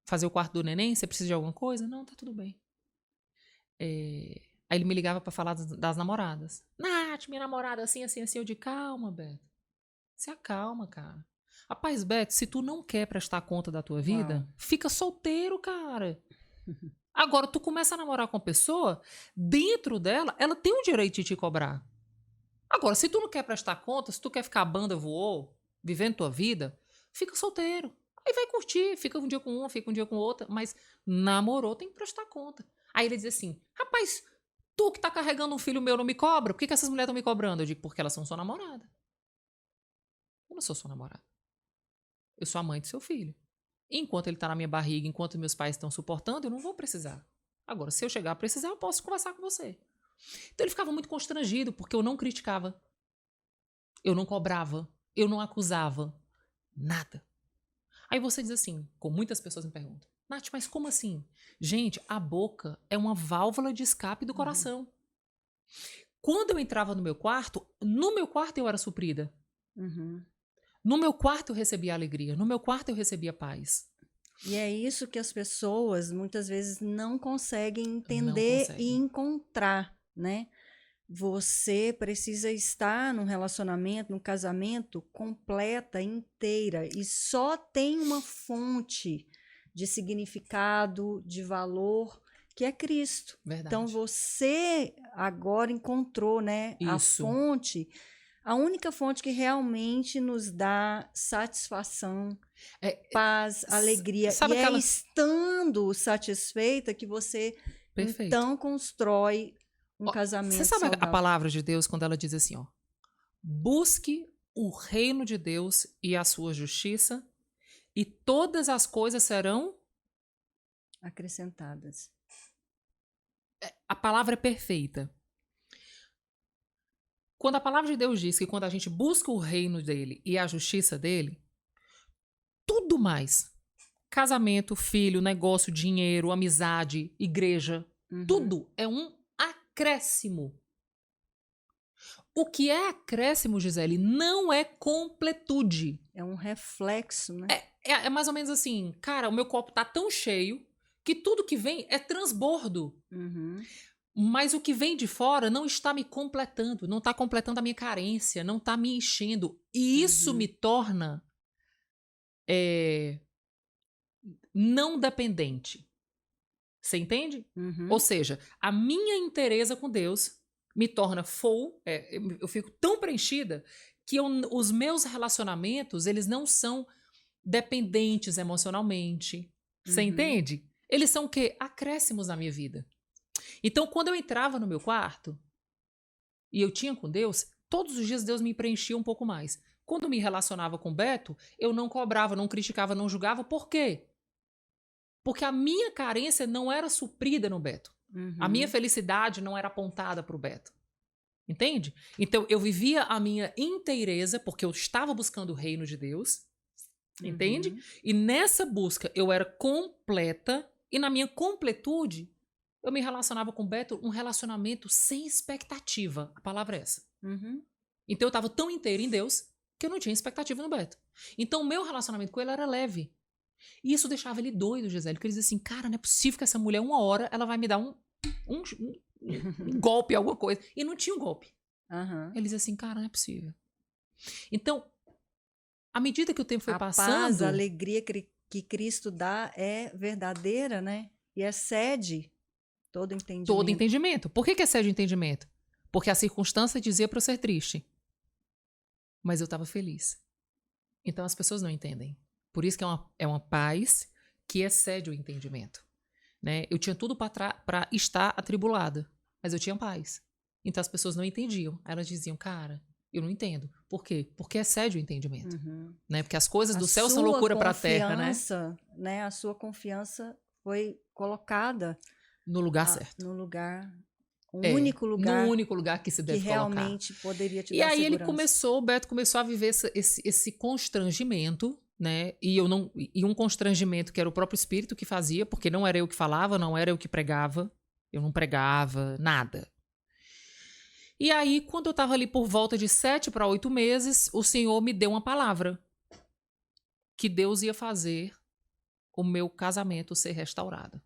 fazer o quarto do neném? Você precisa de alguma coisa? Não, tá tudo bem. Aí ele me ligava pra falar das namoradas. Nath, minha namorada assim, assim, assim. Eu de calma, Beto. Se acalma, cara. Rapaz, Beto, se tu não quer prestar conta da tua vida, fica solteiro, cara. Agora, tu começa a namorar com uma pessoa, dentro dela, ela tem o direito de te cobrar. Agora, se tu não quer prestar conta, se tu quer ficar banda voou, vivendo tua vida, fica solteiro. Aí vai curtir, fica um dia com uma, fica um dia com outra, mas namorou tem que prestar conta. Aí ele diz assim: rapaz, tu que tá carregando um filho meu não me cobra? Por que essas mulheres estão me cobrando? Eu digo: porque elas são sua namorada. Eu não sou sua namorada. Eu sou a mãe do seu filho. Enquanto ele tá na minha barriga, enquanto meus pais estão suportando, eu não vou precisar. Agora, se eu chegar a precisar, eu posso conversar com você. Então ele ficava muito constrangido, porque eu não criticava. Eu não cobrava. Eu não acusava. Nada. Aí você diz assim, como muitas pessoas me perguntam: Nath, mas como assim? Gente, a boca é uma válvula de escape do coração. Quando eu entrava no meu quarto eu era suprida. No meu quarto eu recebia alegria. No meu quarto eu recebia paz. E é isso que as pessoas muitas vezes não conseguem entender e encontrar, né? Você precisa estar num relacionamento, num casamento completa, inteira, e só tem uma fonte de significado, de valor, que é Cristo. Verdade. Então você agora encontrou, né, a fonte A única fonte que realmente nos dá satisfação, É, paz, alegria. sabe E é aquela... estando satisfeita que você, Perfeito. então, constrói um Ó, você casamento sabe a saudável. palavra de Deus quando ela diz assim, ó, busque o reino de Deus e a sua justiça, e todas as coisas serão... Acrescentadas. A palavra é perfeita. Quando a palavra de Deus diz que quando a gente busca o reino dele e a justiça dele, tudo mais, casamento, filho, negócio, dinheiro, amizade, igreja, tudo é um acréscimo. O que é acréscimo, Gisele, não é completude. É um reflexo, né? É mais ou menos assim, cara, o meu copo tá tão cheio que tudo que vem é transbordo. Mas o que vem de fora não está me completando, não está completando a minha carência, não está me enchendo. E isso me torna não dependente. Você entende? Ou seja, a minha inteireza com Deus me torna full, eu fico tão preenchida que os meus relacionamentos, eles não são dependentes emocionalmente. Você entende? Eles são o quê? Acréscimos na minha vida. Então, quando eu entrava no meu quarto e eu tinha com Deus, todos os dias Deus me preenchia um pouco mais. Quando eu me relacionava com o Beto, eu não cobrava, não criticava, não julgava. Por quê? Porque a minha carência não era suprida no Beto. A minha felicidade não era apontada para o Beto. Entende? Então, eu vivia a minha inteireza porque eu estava buscando o reino de Deus. Entende? E nessa busca eu era completa e na minha completude eu me relacionava com o Beto um relacionamento sem expectativa. A palavra é essa. Então eu estava tão inteiro em Deus que eu não tinha expectativa no Beto. Então o meu relacionamento com ele era leve. E isso deixava ele doido, Gisele, porque ele dizia assim, cara, não é possível que essa mulher, uma hora, ela vai me dar um golpe, alguma coisa. E não tinha um golpe. Ele dizia assim, cara, não é possível. Então, à medida que o tempo foi passando... A paz, a alegria que Cristo dá é verdadeira, né? E excede todo entendimento. Todo entendimento. Por que excede o entendimento? Porque a circunstância dizia para eu ser triste. Mas eu estava feliz. Então as pessoas não entendem. Por isso que é uma paz que excede o entendimento. Né? Eu tinha tudo para estar atribulada, mas eu tinha paz. Então as pessoas não entendiam. Elas diziam, cara, eu não entendo. Por quê? Porque excede o entendimento. Né? Porque as coisas do céu são loucura para a terra. Né? A sua confiança foi colocada no lugar certo. No lugar, único lugar. No único lugar que se deve colocar. Que realmente poderia te dar segurança. E aí o Beto começou a viver esse constrangimento, né? E um constrangimento que era o próprio Espírito que fazia, porque não era eu que falava, não era eu que pregava, eu não pregava, nada. E aí, quando eu estava ali por volta de 7 para 8 meses, o Senhor me deu uma palavra que Deus ia fazer o meu casamento ser restaurado.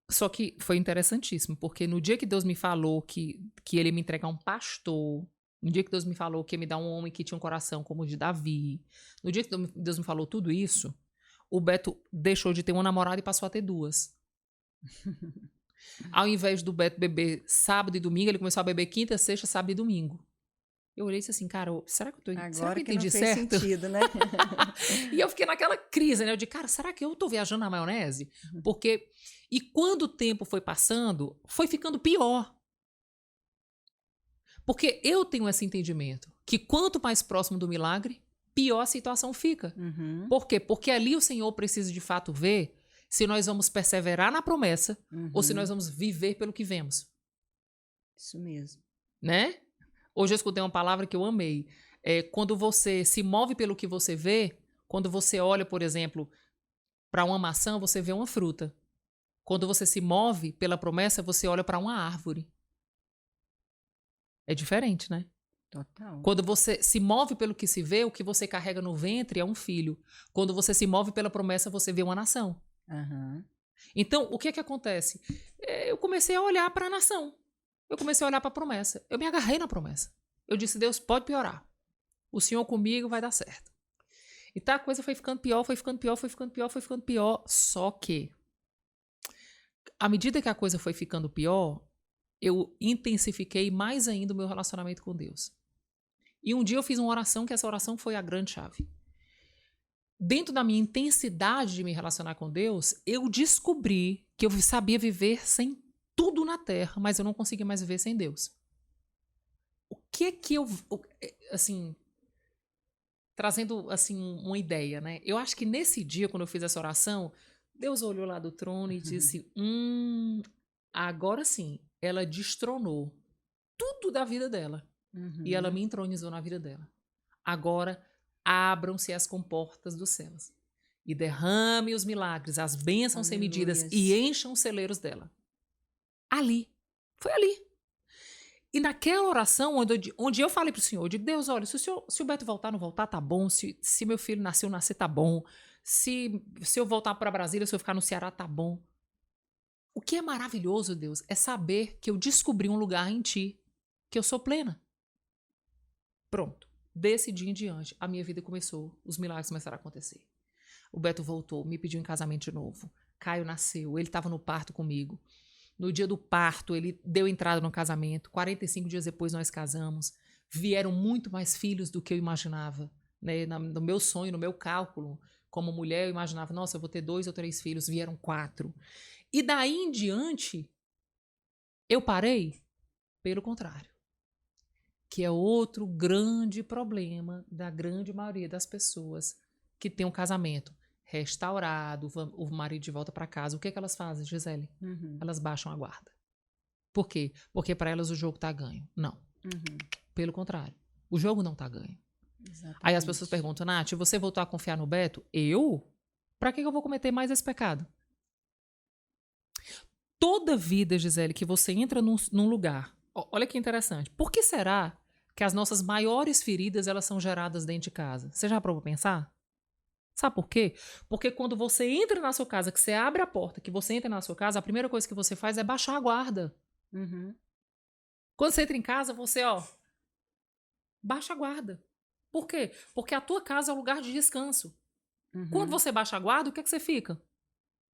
Só que foi interessantíssimo, porque no dia que Deus me falou que ele ia me entregar um pastor, no dia que Deus me falou que ia me dar um homem que tinha um coração como o de Davi, no dia que Deus me falou tudo isso, o Beto deixou de ter uma namorada e passou a ter 2. Ao invés do Beto beber sábado e domingo, ele começou a beber quinta, sexta, sábado e domingo. Eu olhei e disse assim, cara, será que eu entendi certo? Não fez sentido, né? E eu fiquei naquela crise, né? Eu disse, cara, será que eu tô viajando na maionese? Porque... E quando o tempo foi passando, foi ficando pior. Porque eu tenho esse entendimento, que quanto mais próximo do milagre, pior a situação fica. Por quê? Porque ali o Senhor precisa de fato ver se nós vamos perseverar na promessa ou se nós vamos viver pelo que vemos. Isso mesmo. Né? Hoje eu escutei uma palavra que eu amei. Quando você se move pelo que você vê, quando você olha, por exemplo, para uma maçã, você vê uma fruta. Quando você se move pela promessa, você olha para uma árvore. É diferente, né? Total. Quando você se move pelo que se vê, o que você carrega no ventre é um filho. Quando você se move pela promessa, você vê uma nação. Então, o que acontece? Eu comecei a olhar para a nação. Eu comecei a olhar para a promessa. Eu me agarrei na promessa. Eu disse, Deus, pode piorar. O Senhor comigo vai dar certo. E tá, a coisa foi ficando pior, foi ficando pior, foi ficando pior, foi ficando pior. Só que, à medida que a coisa foi ficando pior, eu intensifiquei mais ainda o meu relacionamento com Deus. E um dia eu fiz uma oração, que essa oração foi a grande chave. Dentro da minha intensidade de me relacionar com Deus, eu descobri que eu sabia viver sem tudo na terra, mas eu não conseguia mais viver sem Deus. O que eu... Assim, trazendo assim uma ideia, né? Eu acho que nesse dia, quando eu fiz essa oração, Deus olhou lá do trono e disse, agora sim, ela destronou tudo da vida dela. E ela me entronizou na vida dela. Agora, abram-se as comportas dos céus e derrame os milagres, as bênçãos sem medidas e encham os celeiros dela. Ali. Foi ali. E naquela oração, onde eu falei pro Senhor, eu digo, Deus, olha, se o Beto voltar, não voltar, tá bom. Se meu filho nascer, tá bom. Se eu voltar para Brasília, se eu ficar no Ceará, tá bom. O que é maravilhoso, Deus, é saber que eu descobri um lugar em Ti, que eu sou plena. Pronto. Desse dia em diante, a minha vida começou, os milagres começaram a acontecer. O Beto voltou, me pediu em casamento de novo. Caio nasceu, ele estava no parto comigo. No dia do parto, ele deu entrada no casamento. 45 dias depois, nós casamos. Vieram muito mais filhos do que eu imaginava. Né? No meu sonho, no meu cálculo, como mulher, eu imaginava, nossa, eu vou ter 2 ou 3 filhos. Vieram 4. E daí em diante, eu parei? Pelo contrário. Que é outro grande problema da grande maioria das pessoas que tem um casamento restaurado, o marido de volta para casa. O que elas fazem, Gisele? Elas baixam a guarda. Por quê? Porque para elas o jogo tá ganho. Não. Pelo contrário. O jogo não tá ganho. Exatamente. Aí as pessoas perguntam, Nath, você voltou a confiar no Beto? Eu? Para que eu vou cometer mais esse pecado? Toda vida, Gisele, que você entra num lugar, olha que interessante. Por que será que as nossas maiores feridas elas são geradas dentro de casa? Você já provou pensar? Sabe por quê? Porque quando você entra na sua casa, que você abre a porta, que você entra na sua casa, a primeira coisa que você faz é baixar a guarda. Quando você entra em casa, você, baixa a guarda. Por quê? Porque a tua casa é um lugar de descanso. Quando você baixa a guarda, o que é que você fica?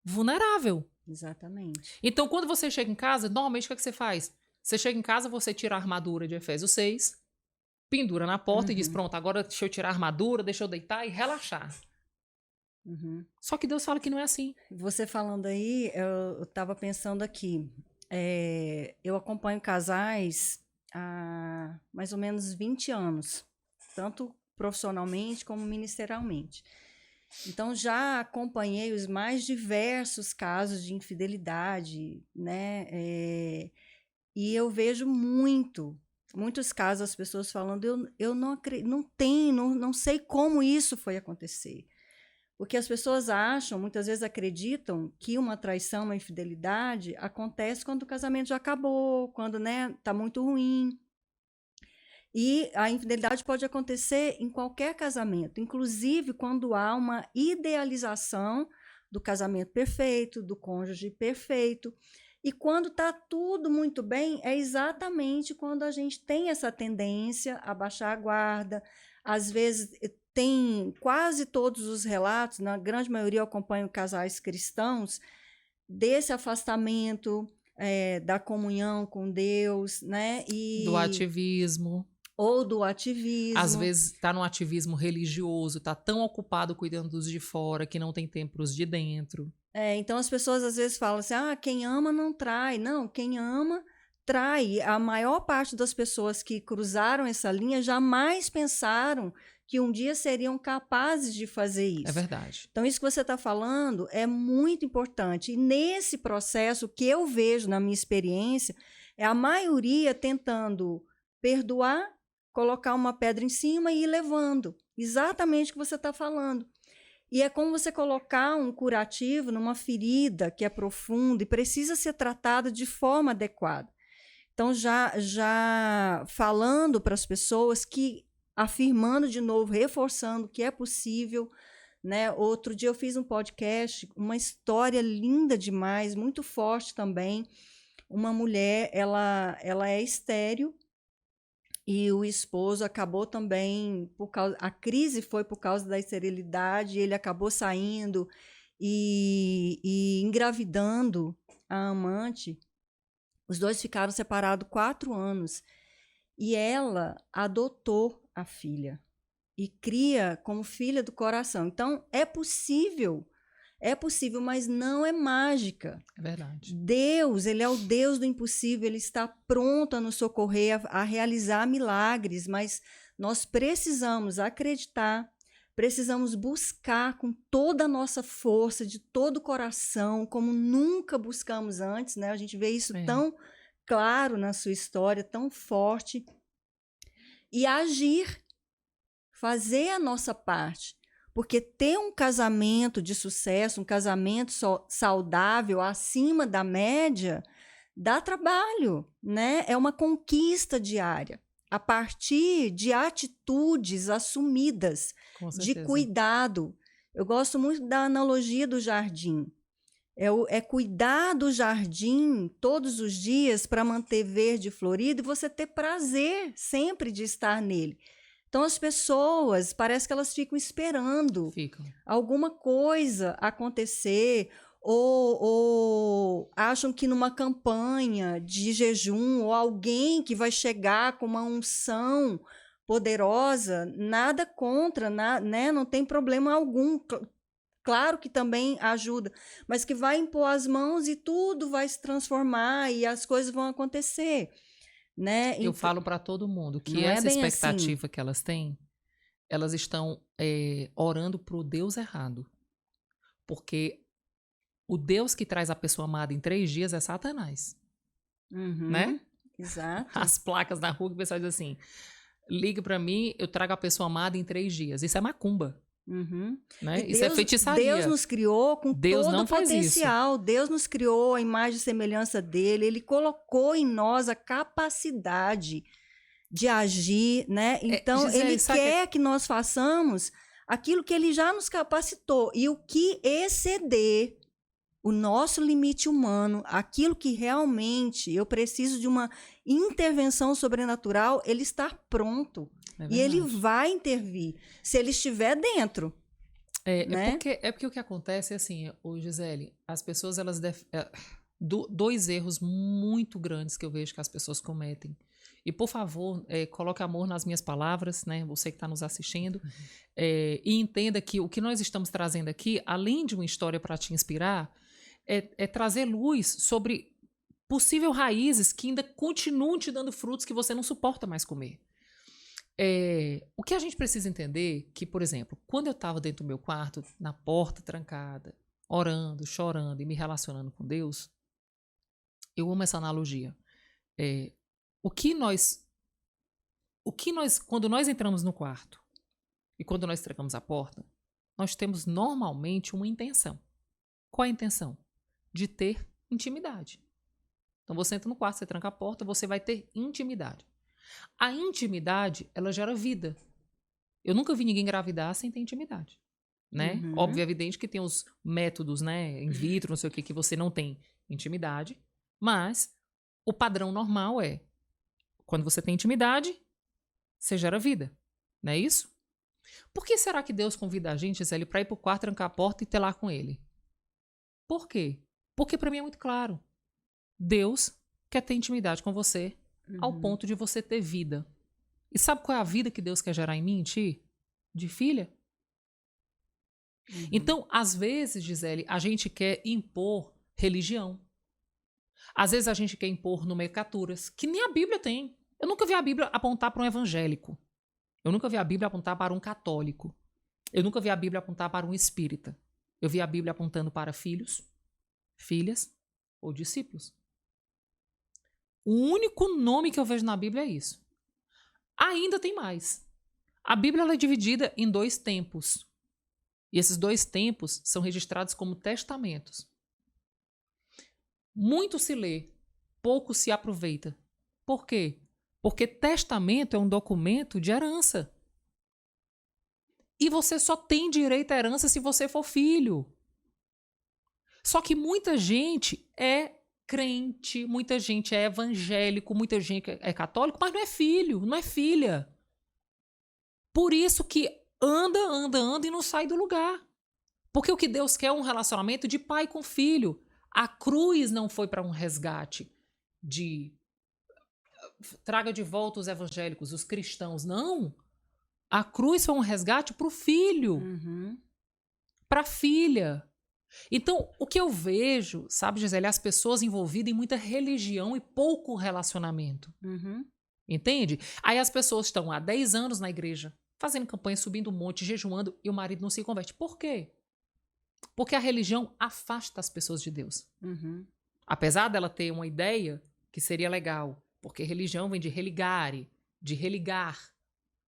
Vulnerável. Exatamente. Então, quando você chega em casa, normalmente o que é que você faz? Você chega em casa, você tira a armadura de Efésios 6, pendura na porta e diz, pronto, agora deixa eu tirar a armadura, deixa eu deitar e relaxar. Só que Deus fala que não é assim. Você falando aí, eu estava pensando aqui. Eu acompanho casais há mais ou menos 20 anos, tanto profissionalmente como ministerialmente. Então, já acompanhei os mais diversos casos de infidelidade, né? E eu vejo muitos casos, as pessoas falando, eu não acredito, não sei como isso foi acontecer. Porque as pessoas acham, muitas vezes acreditam, que uma traição, uma infidelidade acontece quando o casamento já acabou, quando, né, tá muito ruim. E a infidelidade pode acontecer em qualquer casamento, inclusive quando há uma idealização do casamento perfeito, do cônjuge perfeito. E quando está tudo muito bem, é exatamente quando a gente tem essa tendência a baixar a guarda. Às vezes, tem quase todos os relatos, na grande maioria eu acompanho casais cristãos, desse afastamento, da comunhão com Deus, né? Do ativismo. Ou do ativismo. Às vezes está no ativismo religioso, está tão ocupado cuidando dos de fora que não tem tempo para os de dentro. Então as pessoas às vezes falam assim, quem ama não trai. Não, quem ama trai. A maior parte das pessoas que cruzaram essa linha jamais pensaram que um dia seriam capazes de fazer isso. É verdade. Então isso que você está falando é muito importante. E nesse processo, o que eu vejo na minha experiência é a maioria tentando perdoar, colocar uma pedra em cima e ir levando. Exatamente o que você está falando. E é como você colocar um curativo numa ferida que é profunda e precisa ser tratada de forma adequada. Então, já falando para as pessoas que, afirmando de novo, reforçando que é possível, né? Outro dia eu fiz um podcast, uma história linda demais, muito forte também. Uma mulher, ela é estéril, e o esposo acabou também, a crise foi por causa da esterilidade, ele acabou saindo e engravidando a amante. Os dois ficaram separados 4 anos. E ela adotou a filha e cria como filha do coração. Então, é possível, mas não é mágica. É verdade. Deus, ele é o Deus do impossível, ele está pronto a nos socorrer, a realizar milagres, mas nós precisamos acreditar, precisamos buscar com toda a nossa força, de todo o coração, como nunca buscamos antes, né? A gente vê isso tão claro na sua história, tão forte, e agir, fazer a nossa parte. Porque ter um casamento de sucesso, um casamento saudável, acima da média, dá trabalho, né? É uma conquista diária, a partir de atitudes assumidas, de cuidado. Eu gosto muito da analogia do jardim. É cuidar do jardim todos os dias para manter verde e florido e você ter prazer sempre de estar nele. Então, as pessoas, parece que elas ficam esperando alguma coisa acontecer ou acham que numa campanha de jejum ou alguém que vai chegar com uma unção poderosa, nada contra, né? Não tem problema algum. Claro que também ajuda, mas que vai impor as mãos e tudo vai se transformar e as coisas vão acontecer. Né? Eu falo para todo mundo que essa expectativa assim. que elas têm, elas estão orando para o Deus errado. Porque o Deus que traz a pessoa amada em 3 dias é Satanás. Né? Exato. As placas na rua que o pessoal diz assim, liga para mim, eu trago a pessoa amada em 3 dias. Isso é macumba. Né? Isso é feitiçaria. Deus nos criou com Deus todo não o potencial. Isso. Deus nos criou a imagem e semelhança dele. Ele colocou em nós a capacidade de agir, né? Então, Gisele, ele quer que nós façamos aquilo que ele já nos capacitou. E o que exceder o nosso limite humano, aquilo que realmente eu preciso de uma intervenção sobrenatural, ele está pronto. E ele vai intervir, se ele estiver dentro. Né? É porque o que acontece é assim, Gisele, as pessoas, elas dois erros muito grandes que eu vejo que as pessoas cometem. E, por favor, coloque amor nas minhas palavras, né? Você que está nos assistindo. E entenda que o que nós estamos trazendo aqui, além de uma história para te inspirar, é trazer luz sobre possíveis raízes que ainda continuam te dando frutos que você não suporta mais comer. O que a gente precisa entender que, por exemplo, quando eu estava dentro do meu quarto, na porta trancada, orando, chorando e me relacionando com Deus, eu amo essa analogia. Quando nós entramos no quarto e quando nós trancamos a porta, nós temos normalmente uma intenção. Qual é a intenção? De ter intimidade. Então você entra no quarto, você tranca a porta, você vai ter intimidade. A intimidade, ela gera vida. Eu nunca vi ninguém engravidar sem ter intimidade. Né? Óbvio, é evidente que tem os métodos, né, in vitro, não sei o que você não tem intimidade, mas o padrão normal é, quando você tem intimidade, você gera vida. Não é isso? Por que será que Deus convida a gente, Gisele, para ir para o quarto, trancar a porta e ter lá com ele? Por quê? Porque para mim é muito claro. Deus quer ter intimidade com você ao ponto de você ter vida. E sabe qual é a vida que Deus quer gerar em mim e em ti? De filha. Então, às vezes, Gisele, a gente quer impor religião. Às vezes a gente quer impor nomenclaturas, que nem a Bíblia tem. Eu nunca vi a Bíblia apontar para um evangélico. Eu nunca vi a Bíblia apontar para um católico. Eu nunca vi a Bíblia apontar para um espírita. Eu vi a Bíblia apontando para filhos, filhas ou discípulos. O único nome que eu vejo na Bíblia é isso. Ainda tem mais. A Bíblia ela é dividida em 2 tempos. E esses 2 tempos são registrados como testamentos. Muito se lê, pouco se aproveita. Por quê? Porque testamento é um documento de herança. E você só tem direito à herança se você for filho. Só que muita gente é crente, muita gente é evangélico, muita gente é católico, mas não é filho, não é filha. Por isso que anda e não sai do lugar. Porque o que Deus quer é um relacionamento de pai com filho. A cruz não foi para um resgate de traga de volta os evangélicos, os cristãos. Não. A cruz foi um resgate para o filho, para a filha. Então, o que eu vejo, sabe, Gisele, as pessoas envolvidas em muita religião e pouco relacionamento. Entende? Aí as pessoas estão há 10 anos na igreja, fazendo campanha, subindo um monte, jejuando, e o marido não se converte. Por quê? Porque a religião afasta as pessoas de Deus. Apesar dela ter uma ideia que seria legal, porque religião vem de religare, de religar,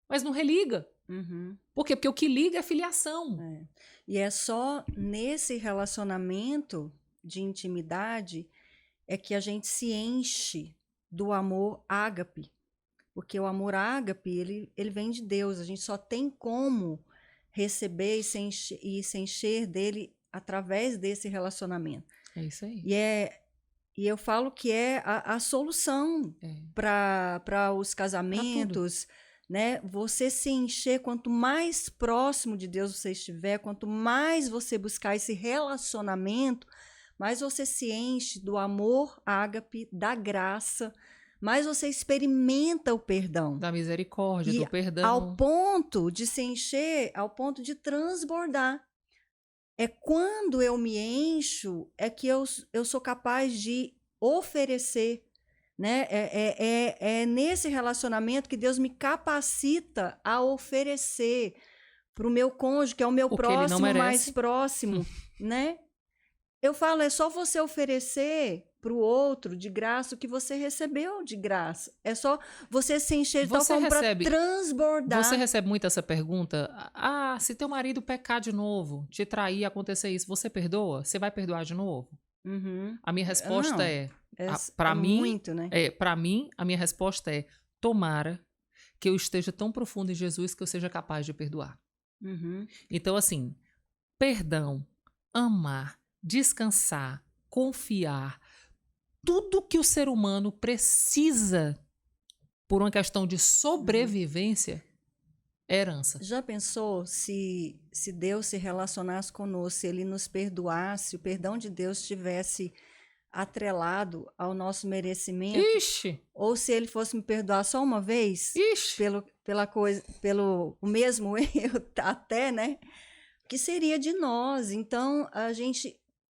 mas não religa. Por quê? Porque o que liga é filiação. E é só nesse relacionamento de intimidade é que a gente se enche do amor ágape. Porque o amor ágape, ele vem de Deus. A gente só tem como receber e se encher dele através desse relacionamento. É isso aí. E eu falo que é a solução para os casamentos, né? Você se encher, quanto mais próximo de Deus você estiver, quanto mais você buscar esse relacionamento, mais você se enche do amor ágape, da graça, mais você experimenta o perdão. Da misericórdia, do perdão. Ao ponto de se encher, ao ponto de transbordar. É quando eu me encho, é que eu sou capaz de oferecer, né? É nesse relacionamento que Deus me capacita a oferecer para o meu cônjuge, que é o meu próximo, mais próximo, né? Eu falo, é só você oferecer para o outro de graça o que você recebeu de graça. É só você se encher de tal forma para transbordar. Você recebe muito essa pergunta? Ah, se teu marido pecar de novo, te trair, acontecer isso, você perdoa? Você vai perdoar de novo? A minha resposta para mim, muito, né? Para mim, a minha resposta é: tomara que eu esteja tão profundo em Jesus que eu seja capaz de perdoar. Então, assim, perdão, amar, descansar, confiar, tudo que o ser humano precisa por uma questão de sobrevivência é herança. Já pensou se Deus se relacionasse conosco, se ele nos perdoasse, o perdão de Deus estivesse atrelado ao nosso merecimento? Ixi! Ou se ele fosse me perdoar só uma vez, pelo o mesmo erro até, né? Que seria de nós. Então,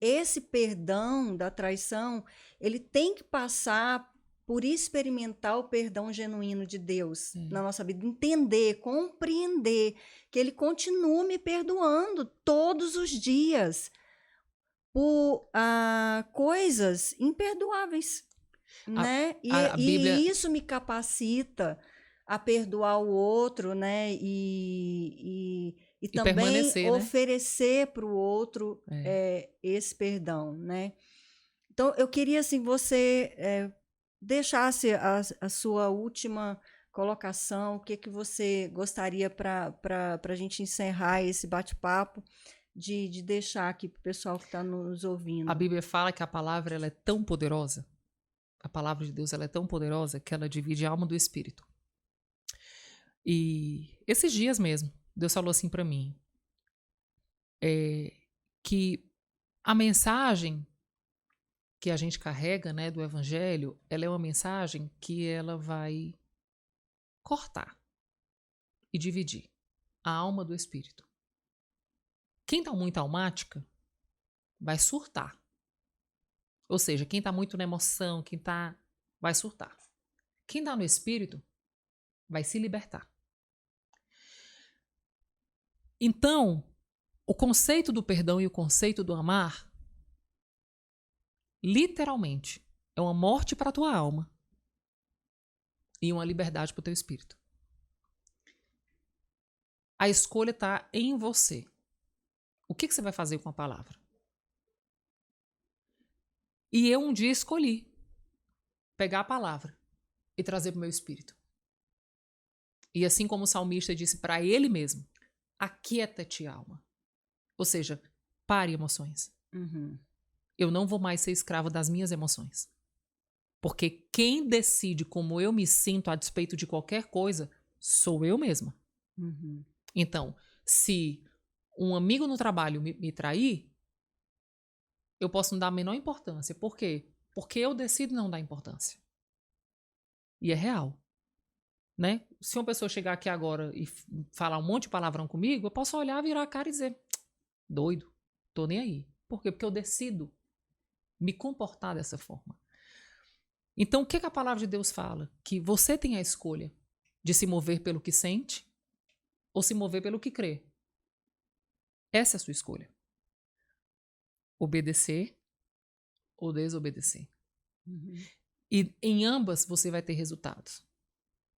esse perdão da traição, ele tem que passar por experimentar o perdão genuíno de Deus na nossa vida, entender, compreender que ele continua me perdoando todos os dias por coisas imperdoáveis, né? E isso me capacita a perdoar o outro, né? E também oferecer para o outro esse perdão, né? Então, eu queria, assim, você deixasse a sua última colocação, o que você gostaria para a gente encerrar esse bate-papo, de deixar aqui para o pessoal que está nos ouvindo. A Bíblia fala que a palavra ela é tão poderosa, a palavra de Deus ela é tão poderosa que ela divide a alma do espírito. E esses dias mesmo, Deus falou assim para mim, que a mensagem que a gente carrega, né, do evangelho, ela é uma mensagem que ela vai cortar e dividir a alma do espírito. Quem está muito almática vai surtar. Ou seja, quem está muito na emoção, vai surtar. Quem está no espírito vai se libertar. Então, o conceito do perdão e o conceito do amar, literalmente, é uma morte para a tua alma e uma liberdade para o teu espírito. A escolha está em você. O que você vai fazer com a palavra? E eu um dia escolhi pegar a palavra e trazer para o meu espírito. E assim como o salmista disse para ele mesmo, aquieta-te, alma. Ou seja, pare emoções. Eu não vou mais ser escravo das minhas emoções. Porque quem decide como eu me sinto a despeito de qualquer coisa, sou eu mesma. Então, se um amigo no trabalho me trair, eu posso não dar a menor importância. Por quê? Porque eu decido não dar importância. E é real, né? Se uma pessoa chegar aqui agora e falar um monte de palavrão comigo, eu posso olhar, virar a cara e dizer, doido, tô nem aí. Por quê? Porque eu decido me comportar dessa forma. Então, o que a palavra de Deus fala? Que você tem a escolha de se mover pelo que sente ou se mover pelo que crê. Essa é a sua escolha. Obedecer ou desobedecer. E em ambas você vai ter resultados.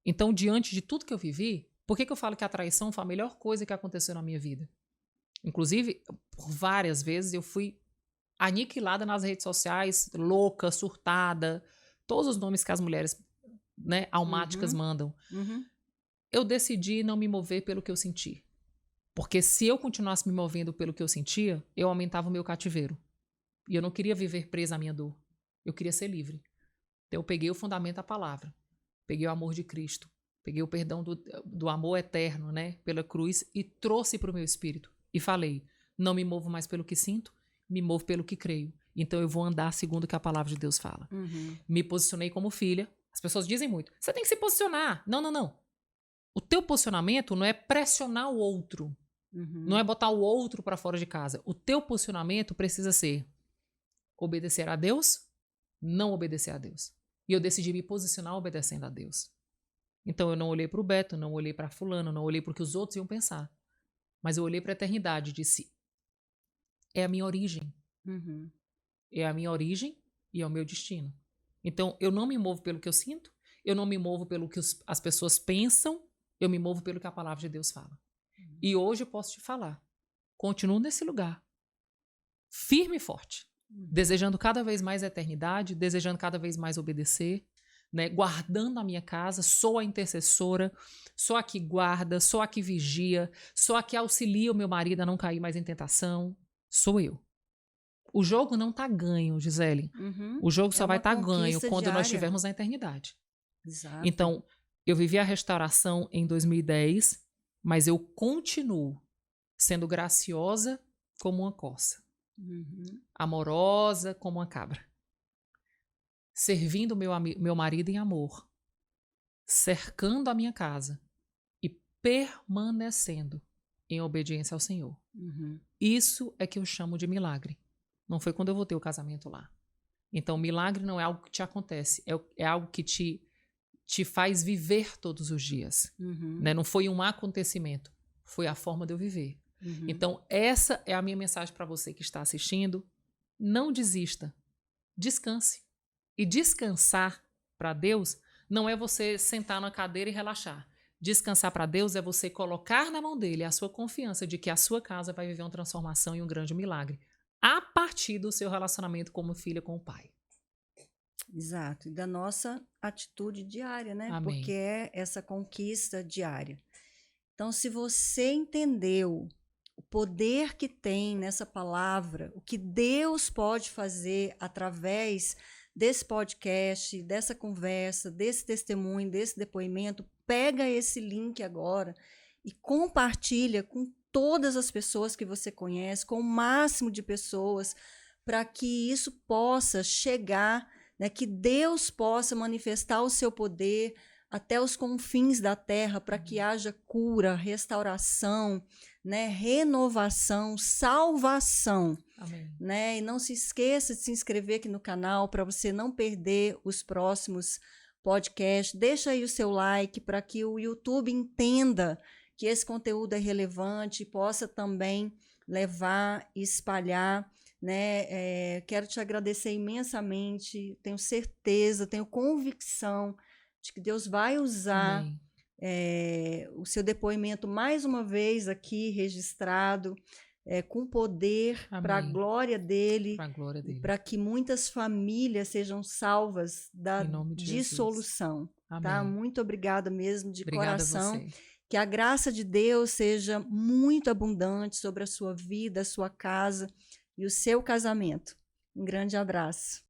Então, diante de tudo que eu vivi, por que eu falo que a traição foi a melhor coisa que aconteceu na minha vida? Inclusive, por várias vezes eu fui aniquilada nas redes sociais, louca, surtada, todos os nomes que as mulheres, né, almáticas mandam. Eu decidi não me mover pelo que eu senti. Porque se eu continuasse me movendo pelo que eu sentia, eu aumentava o meu cativeiro. E eu não queria viver presa à minha dor. Eu queria ser livre. Então eu peguei o fundamento da palavra. Peguei o amor de Cristo. Peguei o perdão do amor eterno, né, pela cruz e trouxe para o meu espírito. E falei, não me movo mais pelo que sinto, me movo pelo que creio. Então eu vou andar segundo o que a palavra de Deus fala. Me posicionei como filha. As pessoas dizem muito, você tem que se posicionar. Não, não, não. O teu posicionamento não é pressionar o outro. Não é botar o outro para fora de casa. O teu posicionamento precisa ser obedecer a Deus, não obedecer a Deus. E eu decidi me posicionar obedecendo a Deus. Então eu não olhei para o Beto, não olhei para fulano, não olhei para o que os outros iam pensar. Mas eu olhei para a eternidade e disse, é a minha origem. É a minha origem e é o meu destino. Então eu não me movo pelo que eu sinto, eu não me movo pelo que as pessoas pensam, eu me movo pelo que a palavra de Deus fala. E hoje eu posso te falar, continuo nesse lugar, firme e forte, desejando cada vez mais a eternidade, desejando cada vez mais obedecer, né, guardando a minha casa, sou a intercessora, sou a que guarda, sou a que vigia, sou a que auxilia o meu marido a não cair mais em tentação, sou eu. O jogo não está ganho, Gisele. O jogo só vai estar ganho quando nós estivermos na eternidade. Exato. Então, eu vivi a restauração em 2010, mas eu continuo sendo graciosa como uma corça, amorosa como uma cabra, servindo meu marido em amor, cercando a minha casa e permanecendo em obediência ao Senhor. Isso é que eu chamo de milagre. Não foi quando eu voltei o casamento lá. Então, milagre não é algo que te acontece, é algo que te faz viver todos os dias. Né? Não foi um acontecimento, foi a forma de eu viver. Então, essa é a minha mensagem para você que está assistindo. Não desista, descanse. E descansar para Deus não é você sentar na cadeira e relaxar. Descansar para Deus é você colocar na mão dele a sua confiança de que a sua casa vai viver uma transformação e um grande milagre a partir do seu relacionamento como filha com o Pai. Exato, e da nossa atitude diária, né? Amém. Porque é essa conquista diária. Então, se você entendeu o poder que tem nessa palavra, o que Deus pode fazer através desse podcast, dessa conversa, desse testemunho, desse depoimento, pega esse link agora e compartilha com todas as pessoas que você conhece, com o máximo de pessoas, para que isso possa chegar, né, que Deus possa manifestar o seu poder até os confins da terra, para que haja cura, restauração, né, renovação, salvação. Amém. Né? E não se esqueça de se inscrever aqui no canal para você não perder os próximos podcasts. Deixa aí o seu like para que o YouTube entenda que esse conteúdo é relevante e possa também levar e espalhar. Né? Quero te agradecer imensamente, tenho certeza, tenho convicção de que Deus vai usar o seu depoimento mais uma vez aqui registrado, com poder para a glória dele, para que muitas famílias sejam salvas da dissolução. Tá? Muito obrigada mesmo, de coração. Que a graça de Deus seja muito abundante sobre a sua vida, a sua casa e o seu casamento. Um grande abraço.